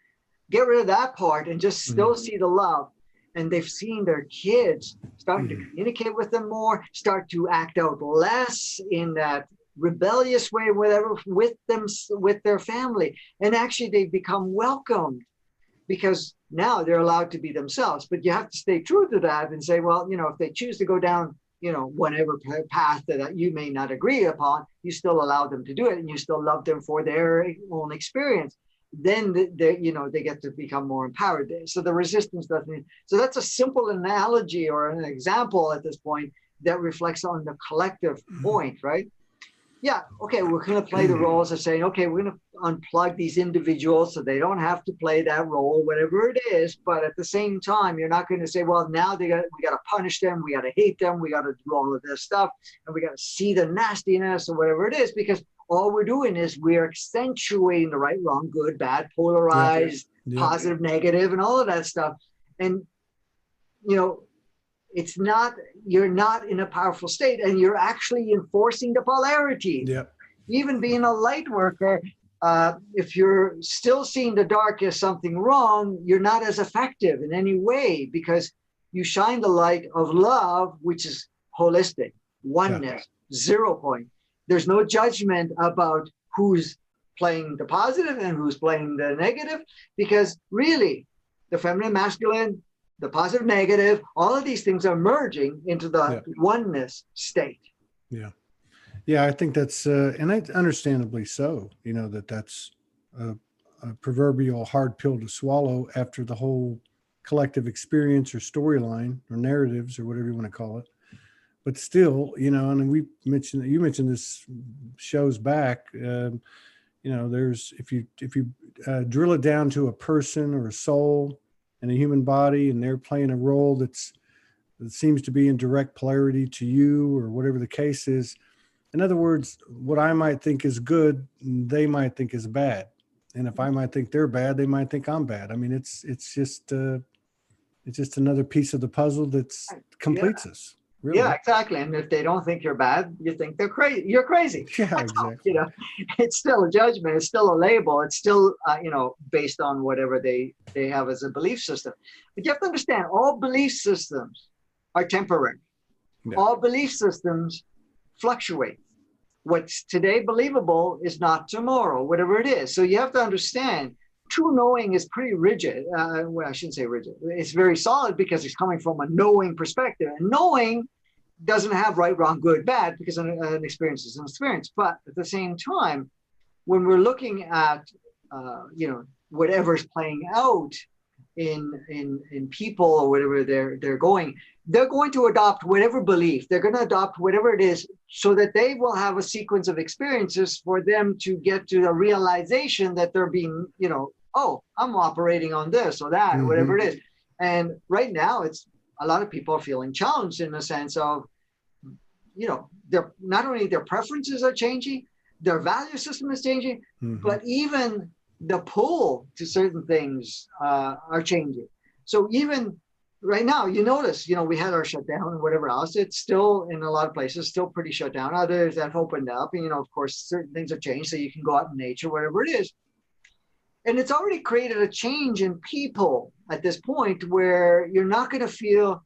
get rid of that part and just still see the love. And they've seen their kids starting to communicate with them more, start to act out less in that rebellious way, whatever, with them, with their family. And actually they've become welcomed because now they're allowed to be themselves. But you have to stay true to that and say, well, if they choose to go down, whatever path that you may not agree upon, you still allow them to do it and you still love them for their own experience. Then they get to become more empowered. So the resistance doesn't. So that's a simple analogy or an example at this point that reflects on the collective point, right? Yeah, okay, we're going to play the roles of saying, okay, we're going to unplug these individuals so they don't have to play that role, whatever it is. But at the same time, you're not going to say, well, now we got to punish them, we got to hate them, we got to do all of this stuff, and we got to see the nastiness or whatever it is, because all we're doing is we're accentuating the right, wrong, good, bad, polarized, positive, negative, and all of that stuff. And, it's not, you're not in a powerful state and you're actually enforcing the polarity. Yep. Even being a light worker, if you're still seeing the dark as something wrong, you're not as effective in any way because you shine the light of love, which is holistic, oneness, 0 point. There's no judgment about who's playing the positive and who's playing the negative, because really the feminine, masculine, the positive, negative, all of these things are merging into the oneness state. Yeah. Yeah, I think that's, and understandably so, that's a proverbial hard pill to swallow after the whole collective experience or storyline or narratives or whatever you want to call it. But still, and you mentioned this shows back, there's, if you drill it down to a person or a soul in a human body, and they're playing a role that seems to be in direct polarity to you or whatever the case is. In other words, what I might think is good, they might think is bad. And if I might think they're bad, they might think I'm bad. I mean, it's just another piece of the puzzle that completes us. Really. Yeah, exactly. And if they don't think you're bad, you think they're crazy. You're crazy. Yeah, exactly. It's still a judgment. It's still a label. It's still, based on whatever they have as a belief system. But you have to understand, all belief systems are temporary. Yeah. All belief systems fluctuate. What's today believable is not tomorrow, whatever it is. So you have to understand, true knowing is pretty rigid. Well, I shouldn't say rigid. It's very solid because it's coming from a knowing perspective. And knowing doesn't have right, wrong, good, bad, because an experience is an experience. But at the same time, when we're looking at, whatever's playing out in people or whatever they're going to adopt whatever belief. They're going to adopt whatever it is so that they will have a sequence of experiences for them to get to the realization that they're being, oh, I'm operating on this or that, or whatever it is. And right now, it's a lot of people are feeling challenged in the sense of, they're not only their preferences are changing, their value system is changing, but even the pull to certain things are changing. So even right now, you notice, we had our shutdown and whatever else. It's still, in a lot of places, still pretty shut down. Others have opened up. And, of course, certain things have changed, so you can go out in nature, whatever it is. And it's already created a change in people at this point where you're not going to feel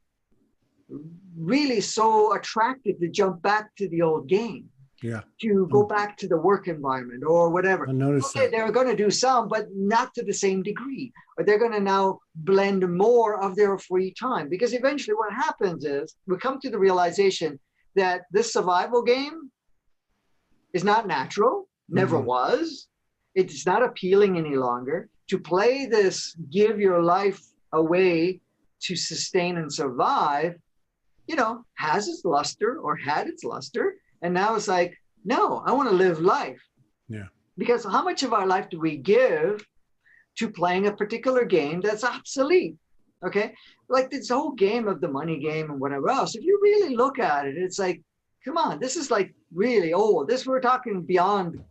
really so attracted to jump back to the old game. Yeah. To go back to the work environment or whatever. I noticed that. They're going to do some, but not to the same degree. Or they're going to now blend more of their free time. Because eventually what happens is we come to the realization that this survival game is not natural, never was. It's not appealing any longer. To play this, give your life away to sustain and survive, has its luster or had its luster. And now it's like, No, I want to live life. Yeah. Because how much of our life do we give to playing a particular game that's obsolete? Okay. Like this whole game of the money game and whatever else. If you really look at it, it's like, come on, this is like really old. We're talking beyond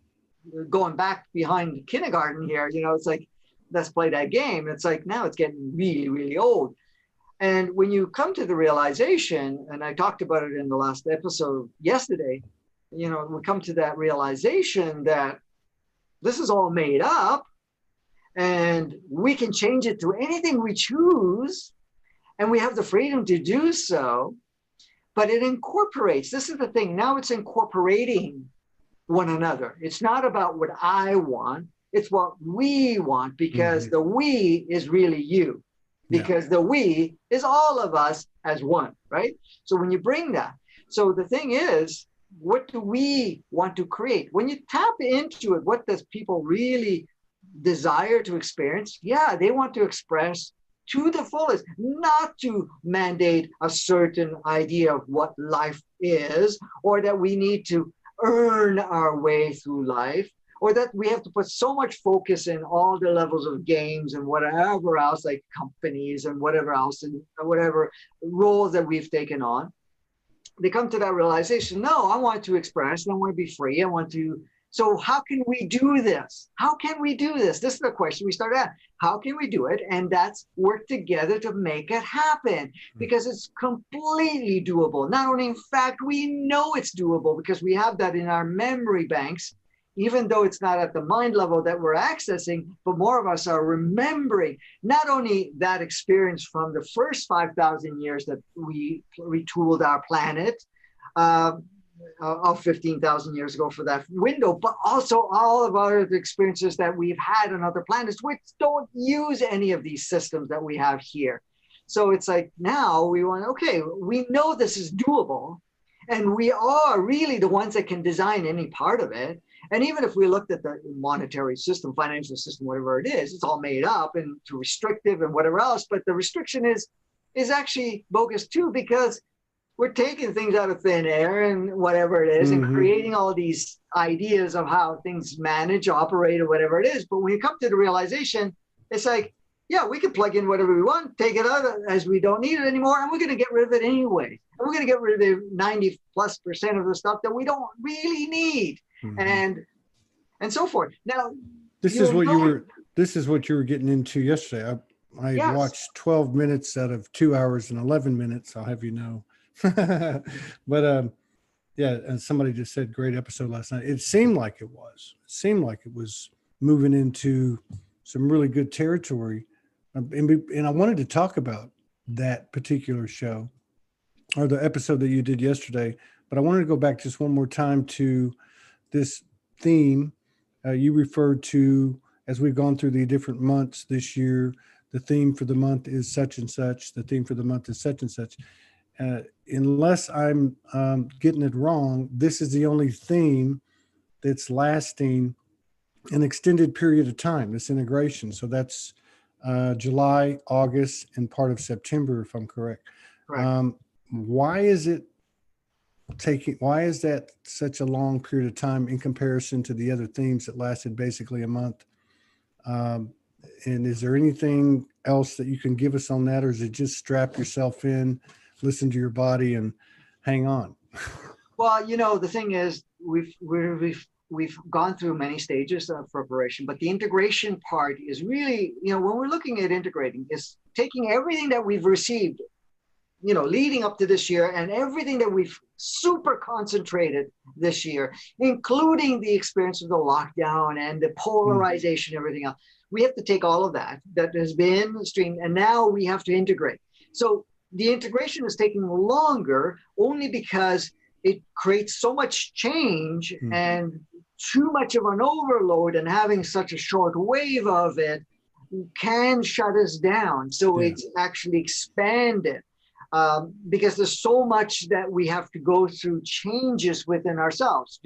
going back behind kindergarten here. It's like, let's play that game. It's like, now it's getting really, really old. And when you come to the realization, and I talked about it in the last episode yesterday, we come to that realization that this is all made up and we can change it to anything we choose. And we have the freedom to do so, but it incorporates, this is the thing, now it's incorporating one another. It's not about what I want, it's what we want, because the we is really you, because the we is all of us as one, right? So when you bring that, so the thing is, what do we want to create? When you tap into it, what does people really desire to experience? Yeah, they want to express to the fullest, not to mandate a certain idea of what life is, or that we need to earn our way through life, or that we have to put so much focus in all the levels of games and whatever else, like companies and whatever else, and whatever roles that we've taken on. They come to that realization, no, I want to express, I want to be free, I want to. So how can we do this? How can we do this? This is the question we started at. How can we do it? And that's work together to make it happen, because it's completely doable. Not only, in fact, we know it's doable because we have that in our memory banks, even though it's not at the mind level that we're accessing, but more of us are remembering not only that experience from the first 5,000 years that we retooled our planet, of 15,000 years ago for that window, but also all of our experiences that we've had on other planets, which don't use any of these systems that we have here. So it's like, now we want, okay, we know this is doable, and we are really the ones that can design any part of it. And even if we looked at the monetary system, financial system, whatever it is, it's all made up and too restrictive and whatever else. But the restriction is actually bogus too, because we're taking things out of thin air and whatever it is, and creating all these ideas of how things manage, operate, or whatever it is. But when you come to the realization, it's like, yeah, we can plug in whatever we want, take it out as we don't need it anymore, and we're going to get rid of it anyway. And we're going to get rid of 90+% of the stuff that we don't really need, and so forth. Now, this is what you were getting into yesterday. I watched 12 minutes out of 2 hours and 11 minutes. I'll have you know. But yeah, and somebody just said great episode last night. It seemed like it was moving into some really good territory, and I wanted to talk about that particular show, or the episode that you did yesterday, but I wanted to go back just one more time to this theme you referred to as we've gone through the different months this year. The theme for the month is such and such. The theme for the month is such and such. Unless I'm getting it wrong, this is the only theme that's lasting an extended period of time, this integration. So that's July, August, and part of September, if I'm correct. Why is that such a long period of time in comparison to the other themes that lasted basically a month? And is there anything else that you can give us on that, or is it just strap yourself in, listen to your body, and hang on? Well, the thing is, we've gone through many stages of preparation, but the integration part is really, when we're looking at integrating, is taking everything that we've received, leading up to this year, and everything that we've super concentrated this year, including the experience of the lockdown and the polarization, everything else. We have to take all of that has been streamed, and now we have to integrate. So the integration is taking longer only because it creates so much change and too much of an overload, and having such a short wave of it can shut us down. So it's actually expanded because there's so much that we have to go through changes within ourselves.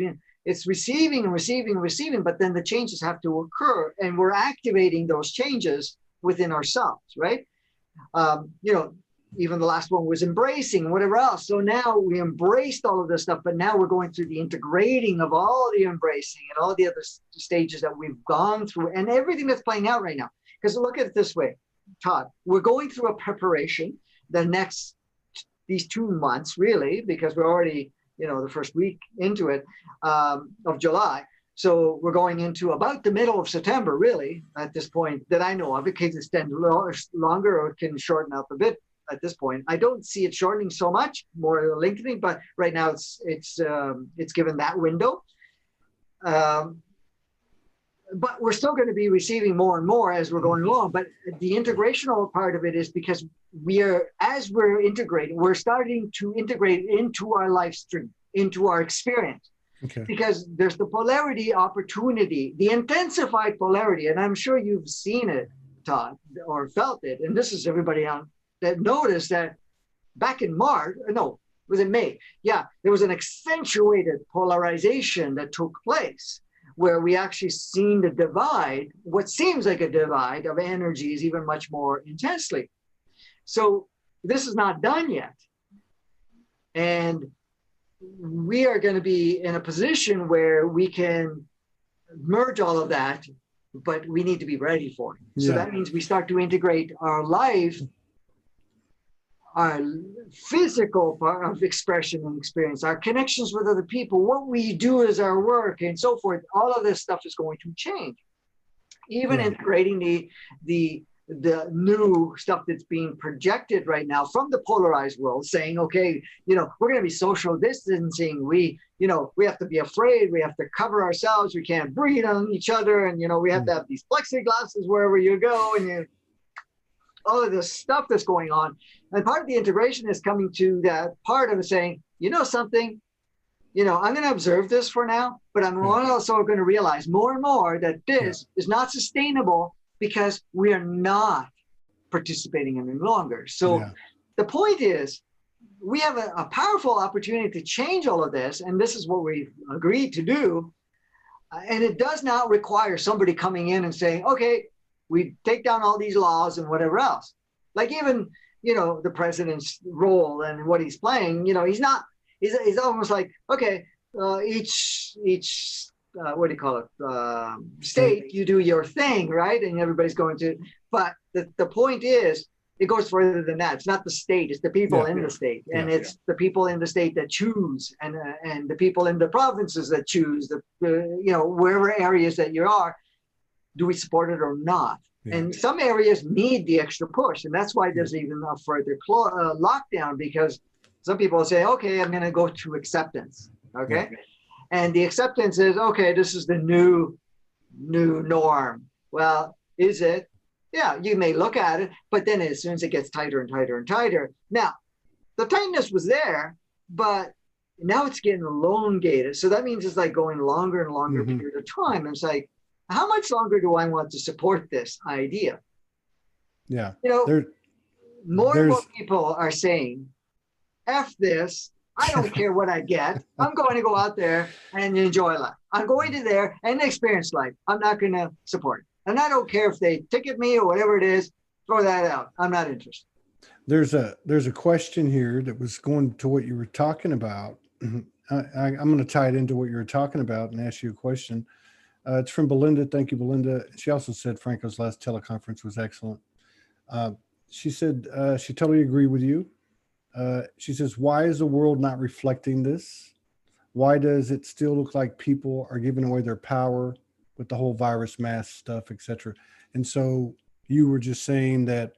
It's receiving and receiving and receiving, but then the changes have to occur, and we're activating those changes within ourselves, right? even the last one was embracing, whatever else. So now we embraced all of this stuff, but now we're going through the integrating of all the embracing and all the other stages that we've gone through and everything that's playing out right now. Because look at it this way, Todd, we're going through a preparation these 2 months, really, because we're already, the first week into it of July. So we're going into about the middle of September, really, at this point that I know of. It can extend longer or it can shorten up a bit at this point. I don't see it shortening so much, more lengthening, but right now it's given that window. But we're still going to be receiving more and more as we're going along. But the integrational part of it is because as we're integrating, we're starting to integrate into our life stream, into our experience. Okay. Because there's the polarity opportunity, the intensified polarity, and I'm sure you've seen it, Todd, or felt it. And this is everybody that noticed that back in March, was it May? Yeah, there was an accentuated polarization that took place where we actually seen the divide, what seems like a divide of energies even much more intensely. So this is not done yet. And we are going to be in a position where we can merge all of that, but we need to be ready for it. So that means we start to integrate our life, our physical part of expression and experience, our connections with other people, what we do as our work and so forth. All of this stuff is going to change. Even integrating the new stuff that's being projected right now from the polarized world, saying, okay, we're going to be social distancing. We have to be afraid. We have to cover ourselves. We can't breathe on each other. And, we have to have these plexiglasses wherever you go. And all of this stuff that's going on. And part of the integration is coming to that part of saying, something, I'm going to observe this for now, but I'm also going to realize more and more that this is not sustainable because we are not participating any longer. So the point is, we have a powerful opportunity to change all of this, and this is what we've agreed to do. And it does not require somebody coming in and saying, okay, we take down all these laws and whatever else. Like even, the president's role and what he's playing, he's almost like, okay, each what do you call it? State, you do your thing, right? And everybody's going to, but the point is, it goes further than that. It's not the state, it's the people in the state. And it's the people in the state that choose and the people in the provinces that choose, wherever areas that you are, do we support it or not? Yeah. And some areas need the extra push. And that's why there's even a further lockdown, because some people say, okay, I'm going to go to acceptance. Okay. Yeah. And the acceptance is, okay, this is the new norm. Well, is it? Yeah, you may look at it, but then as soon as it gets tighter and tighter and tighter. Now, the tightness was there, but now it's getting elongated. So that means it's like going longer and longer period of time. And it's like, how much longer do I want to support this idea? Yeah. More and more people are saying, F this. I don't care what I get. I'm going to go out there and enjoy life. I'm going to there and experience life. I'm not going to support it. And I don't care if they ticket me or whatever it is, throw that out. I'm not interested. There's a question here that was going to what you were talking about. I'm going to tie it into what you were talking about and ask you a question. It's from Belinda. Thank you, Belinda. She also said Franco's last teleconference was excellent. She said she totally agreed with you. She says, why is the world not reflecting this? Why does it still look like people are giving away their power with the whole virus mask stuff, et cetera? And so you were just saying that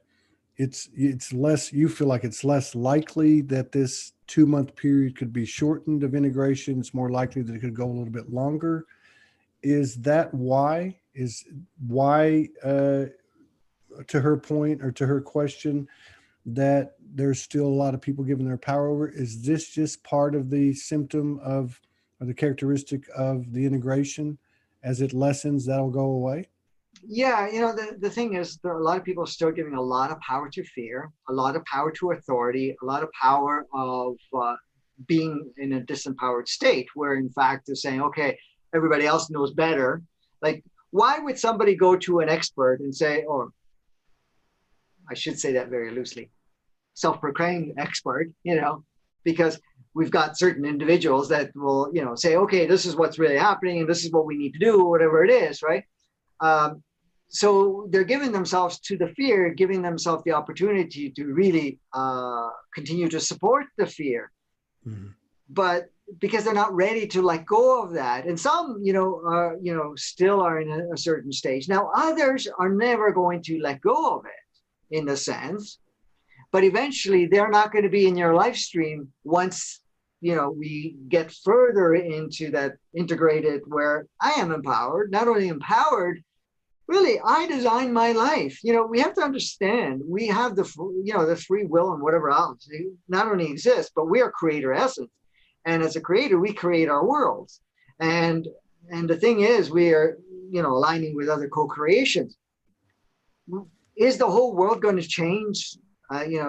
it's less, you feel like it's less likely that this 2-month period could be shortened of integration. It's more likely that it could go a little bit longer. Is that why? To her point or to her question, that there's still a lot of people giving their power over? Is this just part of the symptom of, or the characteristic of the integration? As it lessens, that'll go away? Yeah, the thing is, there are a lot of people still giving a lot of power to fear, a lot of power to authority, a lot of power of being in a disempowered state, where in fact they're saying, okay, everybody else knows better. Like, why would somebody go to an expert and say, or I should say that very loosely, self-proclaimed expert, because we've got certain individuals that will, say, okay, this is what's really happening and this is what we need to do, whatever it is, right? So they're giving themselves to the fear, giving themselves the opportunity to really continue to support the fear. Mm-hmm. But because they're not ready to let go of that. And some, still are in a certain stage. Now, others are never going to let go of it in a sense, but eventually they're not going to be in your live stream once, we get further into that integrated where I am empowered, not only empowered, really, I designed my life. We have to understand we have the free will and whatever else. It not only exists, but we are creator essence. And as a creator, we create our worlds. And the thing is, we are, aligning with other co-creations. Is the whole world going to change?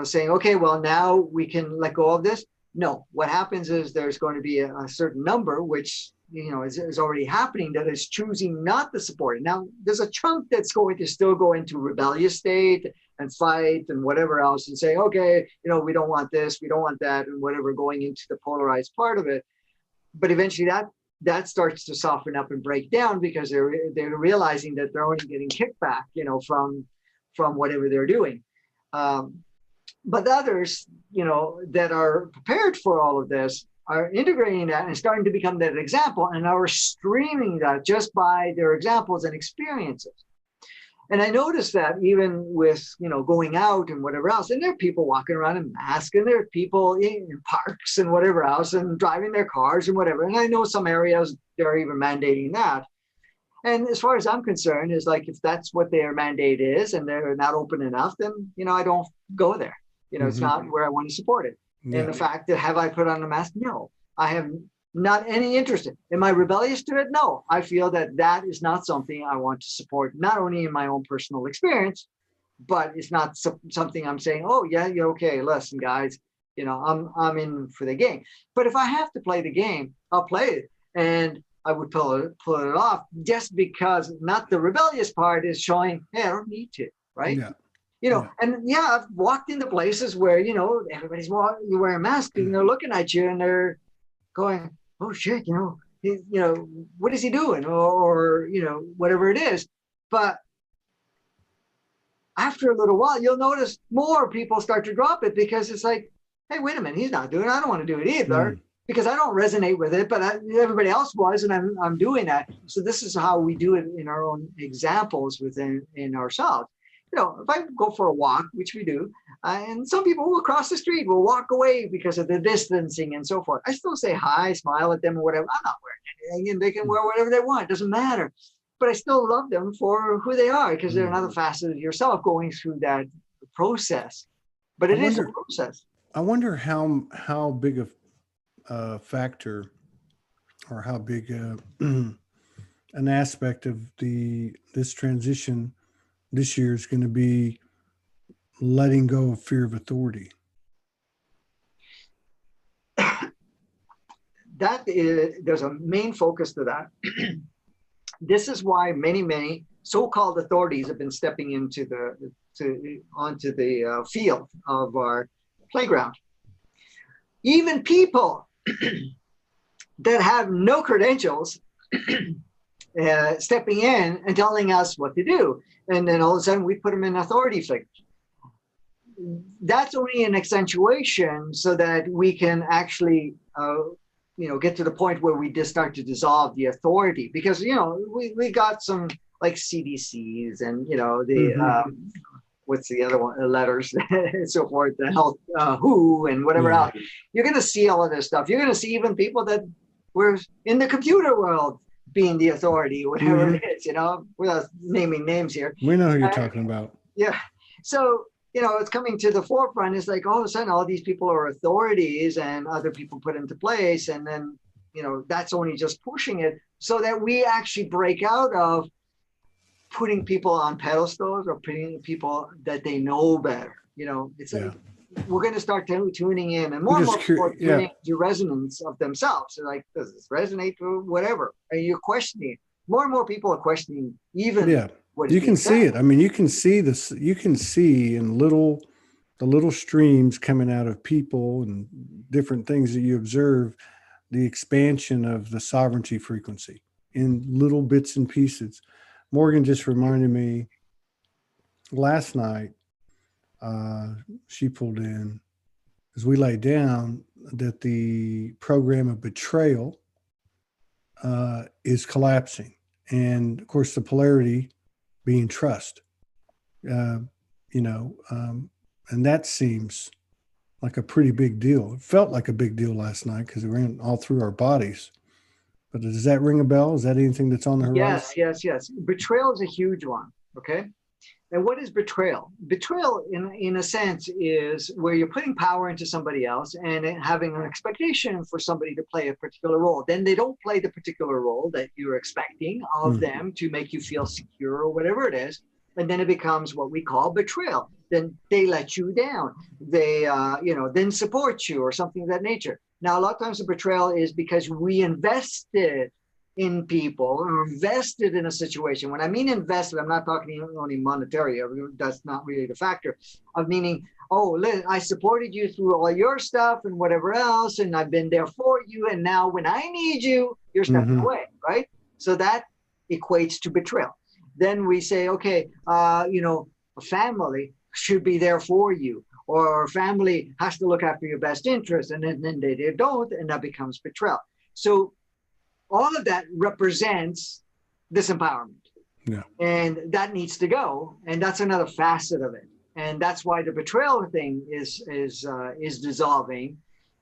Saying, okay, well, now we can let go of this. No, what happens is there's going to be a certain number, which is already happening, that is choosing not to support it. Now, there's a chunk that's going to still go into rebellious state and fight and whatever else and say, okay, we don't want this, we don't want that, and whatever, going into the polarized part of it. But eventually that starts to soften up and break down because they're realizing that they're only getting kickback, from whatever they're doing. But others, that are prepared for all of this are integrating that and starting to become that example and are streaming that just by their examples and experiences. And I noticed that even with, going out and whatever else, and there are people walking around in masks, and there are people in parks and whatever else and driving their cars and whatever. And I know some areas they're even mandating that. And as far as I'm concerned, is like, if that's what their mandate is and they're not open enough, then, I don't go there. It's not where I want to support it. Yeah. And the fact that, have I put on a mask? No, I have not any interest in. Am I rebellious to it? No, I feel that is not something I want to support, not only in my own personal experience, but it's not something I'm saying, oh yeah, you're okay, listen guys, I'm in for the game. But if I have to play the game, I'll play it. And I would pull it off just because not the rebellious part is showing, hey, I don't need to, right? Yeah. And I've walked into places where, everybody's wearing a mask and they're looking at you and they're going, oh shit, what is he doing? Or whatever it is. But after a little while, you'll notice more people start to drop it because it's like, hey, wait a minute, he's not doing it. I don't want to do it either because I don't resonate with it, but everybody else was, and I'm doing that. So this is how we do it in our own examples in ourselves. If I go for a walk, which we do, and some people will cross the street, will walk away because of the distancing and so forth. I still say hi, smile at them or whatever. I'm not wearing anything, and they can wear whatever they want. It doesn't matter. But I still love them for who they are because they're another facet of yourself going through that process. But it is a process. I wonder how big a factor or how big an aspect of this transition this year is going to be letting go of fear of authority. There's a main focus to that. This is why many so-called authorities have been stepping into onto the field of our playground. Even people that have no credentials stepping in and telling us what to do. And then all of a sudden we put them in authority figures. That's only an accentuation so that we can actually, get to the point where we just start to dissolve the authority. Because, we got some like CDCs and, what's the other one, letters and so forth, the health, WHO and whatever else. You're going to see all of this stuff. You're going to see even people that were in the computer world being the authority, whatever it is, without naming names here. We know who you're talking about. Yeah. So, it's coming to the forefront. It's like all of a sudden, all these people are authorities and other people put into place. And then, that's only just pushing it so that we actually break out of putting people on pedestals or putting people that they know better. It's like, we're going to start tuning in, and more people are tuning to resonance of themselves. They're like, does this resonate or whatever? And you're questioning. More and more people are questioning even what you can see it. I mean, you can see this. You can see in the the little streams coming out of people and different things that you observe, the expansion of the sovereignty frequency in little bits and pieces. Morgan just reminded me last night, she pulled in as we lay down that the program of betrayal is collapsing. And of course, the polarity being trust, and that seems like a pretty big deal. It felt like a big deal last night because it ran all through our bodies. But does that ring a bell? Is that anything that's on the horizon? Yes. Betrayal is a huge one. Okay. And what is betrayal? Betrayal, in a sense, is where you're putting power into somebody else and having an expectation for somebody to play a particular role. Then they don't play the particular role that you're expecting of them to make you feel secure or whatever it is. And then it becomes what we call betrayal. Then they let you down. They, then support you or something of that nature. Now, a lot of times the betrayal is because we invested in people or invested in a situation. When I mean invested, I'm not talking only monetary. That's not really the factor. Of meaning, I supported you through all your stuff and whatever else, and I've been there for you. And now when I need you, you're stepping away, right? So that equates to betrayal. Then we say, okay, a family should be there for you, or family has to look after your best interest, and then they don't, and that becomes betrayal. So all of that represents disempowerment. Yeah. And that needs to go. And that's another facet of it. And that's why the betrayal thing is dissolving,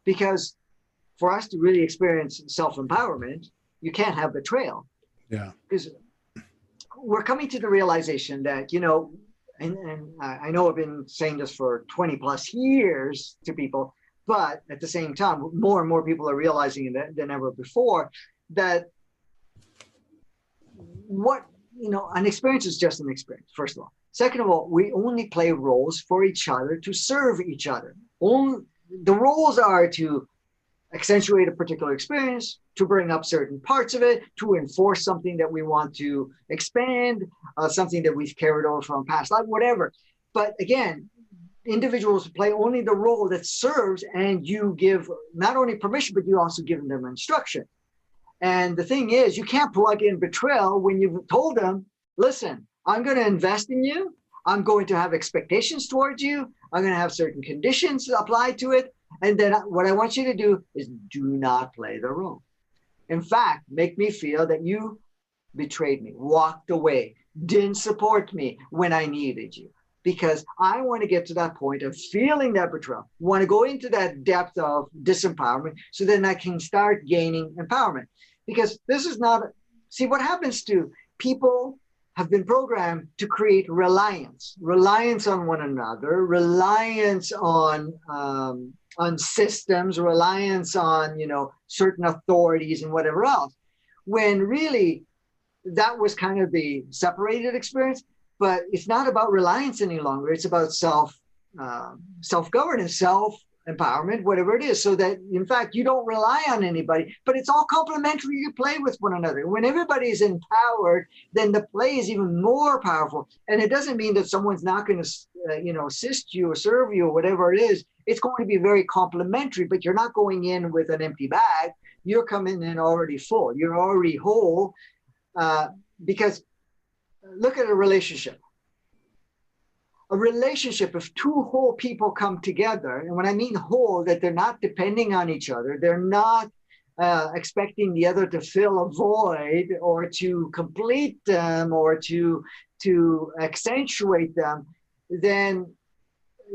because for us to really experience self-empowerment, you can't have betrayal. Yeah. Because we're coming to the realization that, and I know I've been saying this for 20 plus years to people, but at the same time, more and more people are realizing it than ever before, that an experience is just an experience, first of all. Second of all, we only play roles for each other to serve each other. The roles are to accentuate a particular experience, to bring up certain parts of it, to enforce something that we want to expand, something that we've carried over from past life, whatever. But again, individuals play only the role that serves, and you give not only permission, but you also give them instruction. And the thing is, you can't plug in betrayal when you've told them, listen, I'm going to invest in you. I'm going to have expectations towards you. I'm going to have certain conditions applied to it. And then what I want you to do is do not play the role. In fact, make me feel that you betrayed me, walked away, didn't support me when I needed you. Because I want to get to that point of feeling that betrayal, want to go into that depth of disempowerment so then I can start gaining empowerment. Because this is not, see what happens to people have been programmed to create reliance on one another, reliance on systems, reliance on, certain authorities and whatever else, when really that was kind of the separated experience. But it's not about reliance any longer. It's about self-governance, self-empowerment, whatever it is, so that, in fact, you don't rely on anybody, but it's all complementary. You play with one another. When everybody is empowered, then the play is even more powerful. And it doesn't mean that someone's not going to, assist you or serve you or whatever it is. It's going to be very complementary, but you're not going in with an empty bag. You're coming in already full. You're already whole, because look at a relationship. A relationship, if two whole people come together, and when I mean whole, that they're not depending on each other, they're not expecting the other to fill a void or to complete them or to accentuate them, then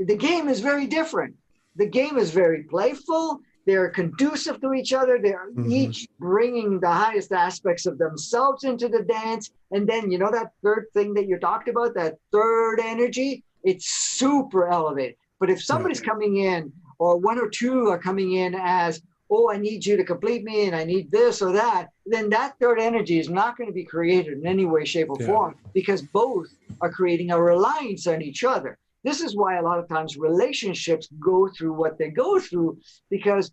the game is very different. The game is very playful. They're conducive to each other. They're each bringing the highest aspects of themselves into the dance. And then, that third thing that you talked about, that third energy, it's super elevated. But if somebody's coming in, or one or two are coming in as, I need you to complete me and I need this or that, then that third energy is not going to be created in any way, shape, or form, because both are creating a reliance on each other. This is why a lot of times relationships go through what they go through, because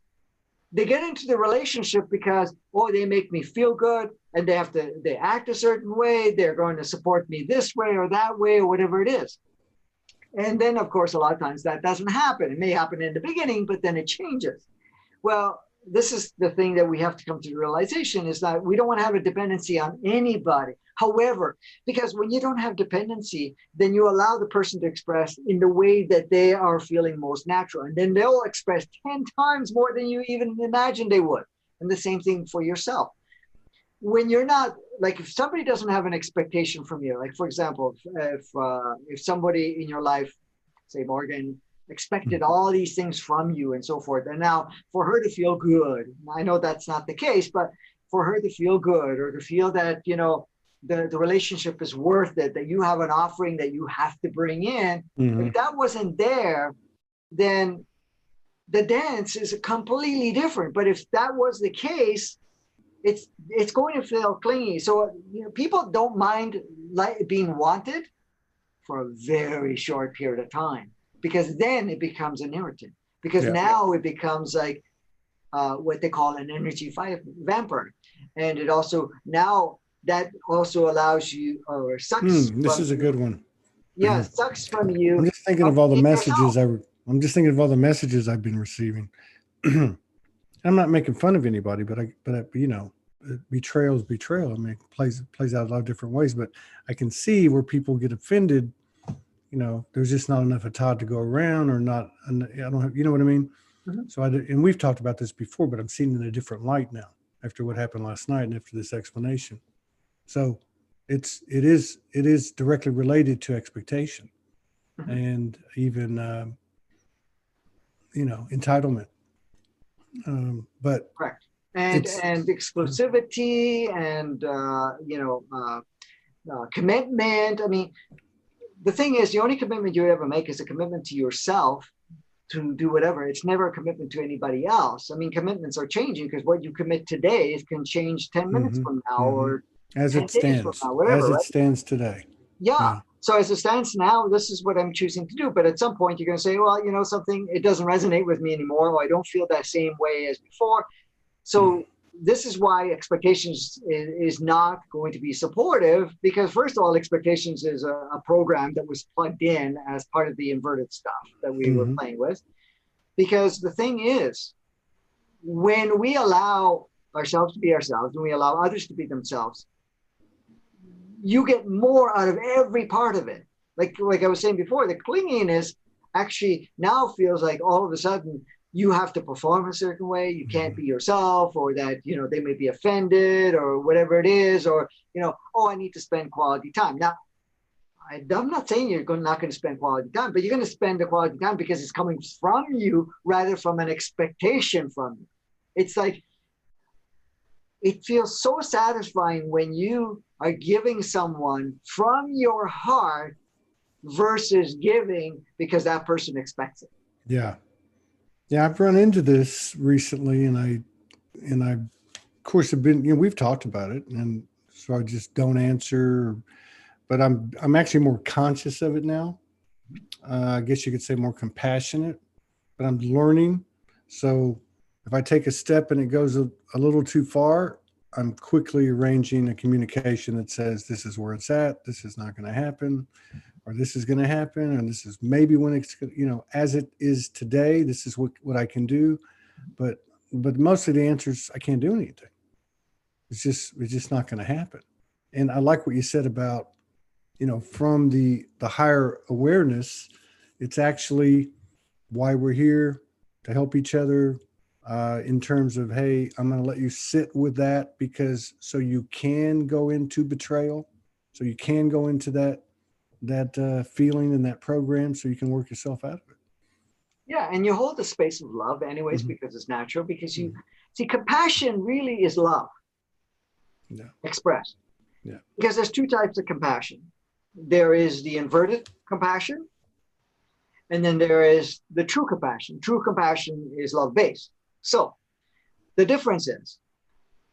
they get into the relationship because, they make me feel good, and they act a certain way. They're going to support me this way or that way or whatever it is. And then, of course, a lot of times that doesn't happen. It may happen in the beginning, but then it changes. Well, this is the thing that we have to come to the realization is that we don't want to have a dependency on anybody. However, because when you don't have dependency, then you allow the person to express in the way that they are feeling most natural. And then they'll express 10 times more than you even imagined they would. And the same thing for yourself. When you're not, like if somebody doesn't have an expectation from you, like for example, if somebody in your life, say Morgan, expected all these things from you and so forth, and now for her to feel good, I know that's not the case, but for her to feel good or to feel that, you know, the relationship is worth it, that you have an offering that you have to bring in, if that wasn't there, then the dance is completely different. But if that was the case, it's going to feel clingy. So, you know, people don't mind being wanted for a very short period of time, because then it becomes an irritant. Because now it becomes like what they call an energy vampire, and it also now that also allows you or sucks. This is a good one. Yeah, sucks from you. I'm just thinking of all the messages I'm just thinking of all the messages I've been receiving. I'm not making fun of anybody, but you know, betrayal is betrayal. I mean, it plays out a lot of different ways, but I can see where people get offended. You know, there's just not enough of Todd to go around, or not. And I don't have, you know what I mean? So and we've talked about this before, but I'm seeing it in a different light now after what happened last night and after this explanation. So it is directly related to expectation and even, you know, entitlement. But correct. And exclusivity and, you know, commitment. I mean, the thing is, the only commitment you ever make is a commitment to yourself to do whatever. It's never a commitment to anybody else. I mean, commitments are changing, because what you commit today can change 10 minutes from now or as it stands, now, whatever, as it stands today. Yeah. So as it stands now, this is what I'm choosing to do. But at some point, you're going to say, well, you know, something, it doesn't resonate with me anymore, or I don't feel that same way as before. So this is why expectations is not going to be supportive, because first of all, expectations is a program that was plugged in as part of the inverted stuff that we were playing with. Because the thing is, when we allow ourselves to be ourselves, when we allow others to be themselves, you get more out of every part of it. Like I was saying before, the clinginess actually now feels like all of a sudden you have to perform a certain way. You can't be yourself, or that, you know, they may be offended or whatever it is, or, you know, oh, I need to spend quality time. Now, I'm not saying you're not going to spend quality time, but you're going to spend the quality time because it's coming from you rather from an expectation from you. It's like, it feels so satisfying when you are giving someone from your heart versus giving because that person expects it. Yeah. Yeah, I've run into this recently, and I of course have been, you know, we've talked about it, and so I just don't answer, but I'm actually more conscious of it now. I guess you could say more compassionate, but I'm learning. So if I take a step and it goes a little too far, I'm quickly arranging a communication that says, this is where it's at, this is not going to happen, or this is going to happen, and this is maybe when it's, you know, as it is today, this is what I can do. But mostly the answer is I can't do anything. It's just not going to happen. And I like what you said about, you know, from the higher awareness, it's actually why we're here, to help each other, in terms of, hey, I'm going to let you sit with that, because so you can go into betrayal, so you can go into that feeling and that program, so you can work yourself out of it. Yeah, and you hold the space of love anyways, because it's natural, because you see, compassion really is love expressed. Yeah. Because there's two types of compassion. There is the inverted compassion, and then there is the true compassion. True compassion is love-based. So the difference is,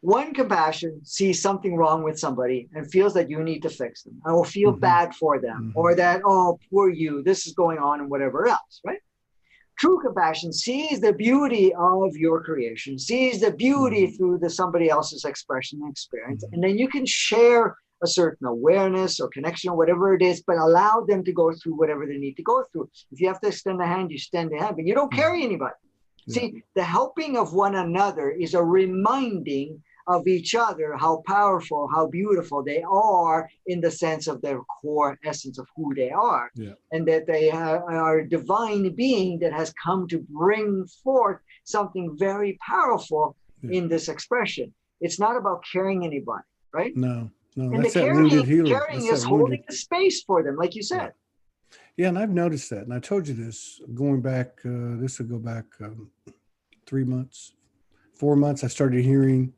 one compassion sees something wrong with somebody and feels that you need to fix them, or feel bad for them, or that, oh, poor you, this is going on, and whatever else, right? True compassion sees the beauty of your creation, sees the beauty through somebody else's expression and experience, and then you can share a certain awareness or connection or whatever it is, but allow them to go through whatever they need to go through. If you have to extend a hand, you extend a hand, but you don't carry anybody. Yeah. See, the helping of one another is a reminding of each other how powerful, how beautiful they are in the sense of their core essence of who they are. Yeah. And that they are a divine being that has come to bring forth something very powerful in this expression. It's not about carrying anybody, right? No. And the carrying is holding the space for them, like you said. Yeah, and I've noticed that. And I told you this going back, this would go back 3 months, 4 months. I started hearing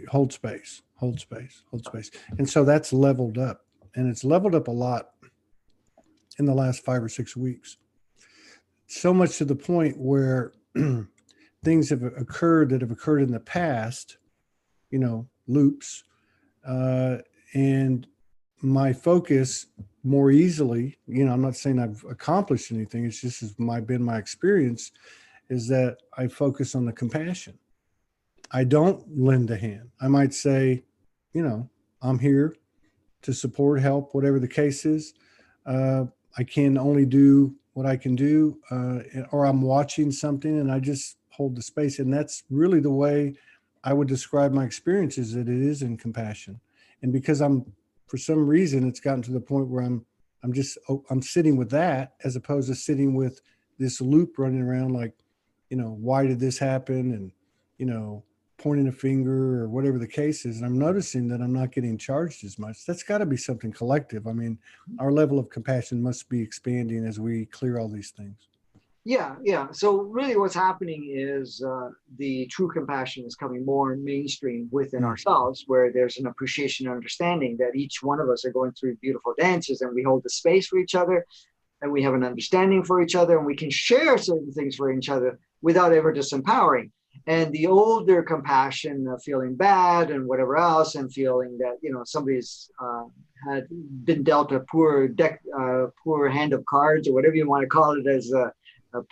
hold space, hold space, hold space. And so that's leveled up. And it's leveled up a lot in the last 5 or 6 weeks. So much to the point where things have occurred that have occurred in the past, loops, and my focus more easily, I'm not saying I've accomplished anything. It's just been my experience is that I focus on the compassion. I don't lend a hand. I might say, I'm here to support, help, whatever the case is. I can only do what I can do, or I'm watching something and I just hold the space. And that's really the way I would describe my experience, is that it is in compassion. And because for some reason, it's gotten to the point where I'm sitting with that as opposed to sitting with this loop running around like, why did this happen? And, pointing a finger or whatever the case is. And I'm noticing that I'm not getting charged as much. That's got to be something collective. I mean, our level of compassion must be expanding as we clear all these things. Yeah. So really what's happening is the true compassion is coming more mainstream within ourselves, where there's an appreciation and understanding that each one of us are going through beautiful dances, and we hold the space for each other, and we have an understanding for each other, and we can share certain things for each other without ever disempowering. And the older compassion of feeling bad and whatever else, and feeling that, somebody's had been dealt a poor hand of cards, or whatever you want to call it, as a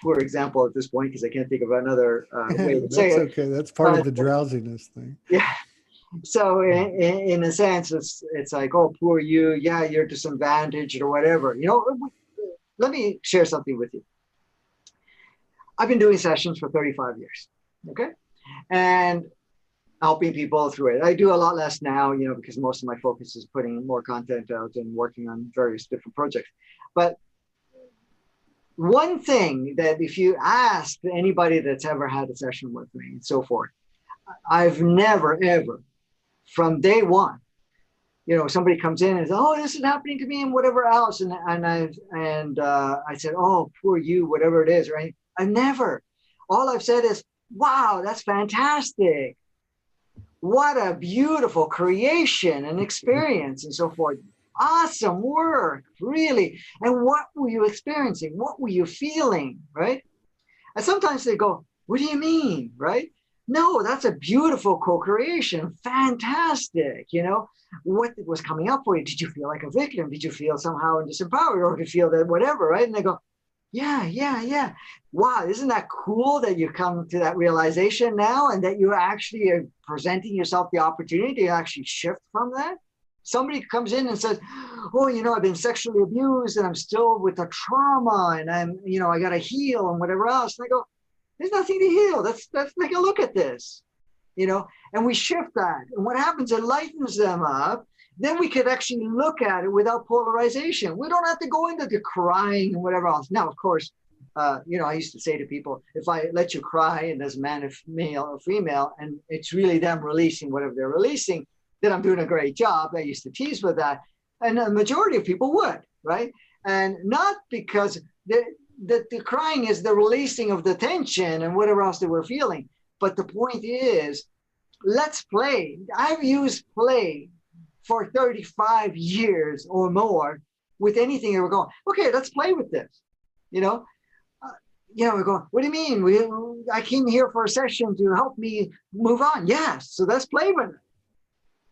poor example at this point, because I can't think of another way to say it. That's okay. That's part of the drowsiness thing. Yeah. So in a sense, it's like, oh, poor you. Yeah, you're disadvantaged or whatever. Let me share something with you. I've been doing sessions for 35 years. Okay. And helping people through it. I do a lot less now, because most of my focus is putting more content out and working on various different projects. But one thing that if you ask anybody that's ever had a session with me and so forth, I've never, ever, from day one, somebody comes in and says, oh, this is happening to me and whatever else. And I said, oh, poor you, whatever it is, right? I never. All I've said is, wow, that's fantastic. What a beautiful creation and experience and so forth. Awesome work, really. And what were you experiencing? What were you feeling, right? And sometimes they go, what do you mean, right? No, that's a beautiful co-creation. Fantastic. What was coming up for you? Did you feel like a victim? Did you feel somehow disempowered, or did you feel that whatever, right? And they go, yeah. Wow, isn't that cool that you come to that realization now, and that you actually are presenting yourself the opportunity to actually shift from that? Somebody comes in and says, oh, I've been sexually abused and I'm still with the trauma, and I got to heal and whatever else. And I go, there's nothing to heal. Let's take a look at this, and we shift that. And what happens, it lightens them up. Then we could actually look at it without polarization. We don't have to go into the crying and whatever else. Now, of course, I used to say to people, if I let you cry, and as a man, if male or female, and it's really them releasing whatever they're releasing, then I'm doing a great job. I used to tease with that. And the majority of people would, right? And not because the crying is the releasing of the tension and whatever else they were feeling. But the point is, let's play. I've used play for 35 years or more with anything that we're going, okay, let's play with this. We're going, what do you mean? I came here for a session to help me move on. Yes, so let's play with it.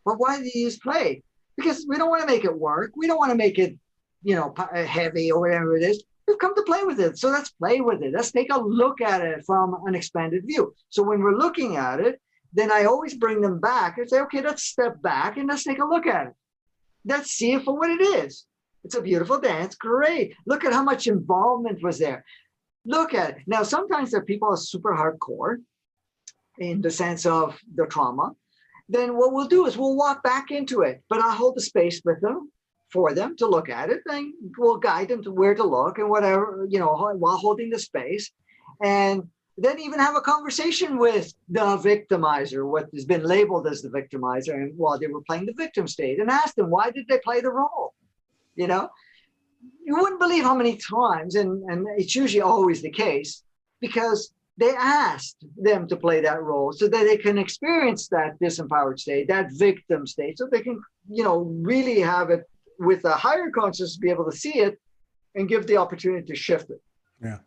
But why do you use play? Because we don't want to make it work. We don't want to make it, heavy or whatever it is. We've come to play with it. So let's play with it. Let's take a look at it from an expanded view. So when we're looking at it, then I always bring them back and say, okay, let's step back and let's take a look at it. Let's see it for what it is. It's a beautiful dance. Great. Look at how much involvement was there. Look at it. Now, sometimes there are people who are super hardcore in the sense of the trauma. Then what we'll do is we'll walk back into it, but I'll hold the space with them for them to look at it, and we'll guide them to where to look and whatever, while holding the space. And then even have a conversation with the victimizer, what has been labeled as the victimizer, and while they were playing the victim state, and ask them, why did they play the role? You wouldn't believe how many times, and it's usually always the case, because they asked them to play that role so that they can experience that disempowered state, that victim state, so they can, really have it with a higher consciousness, be able to see it and give the opportunity to shift it. Yeah.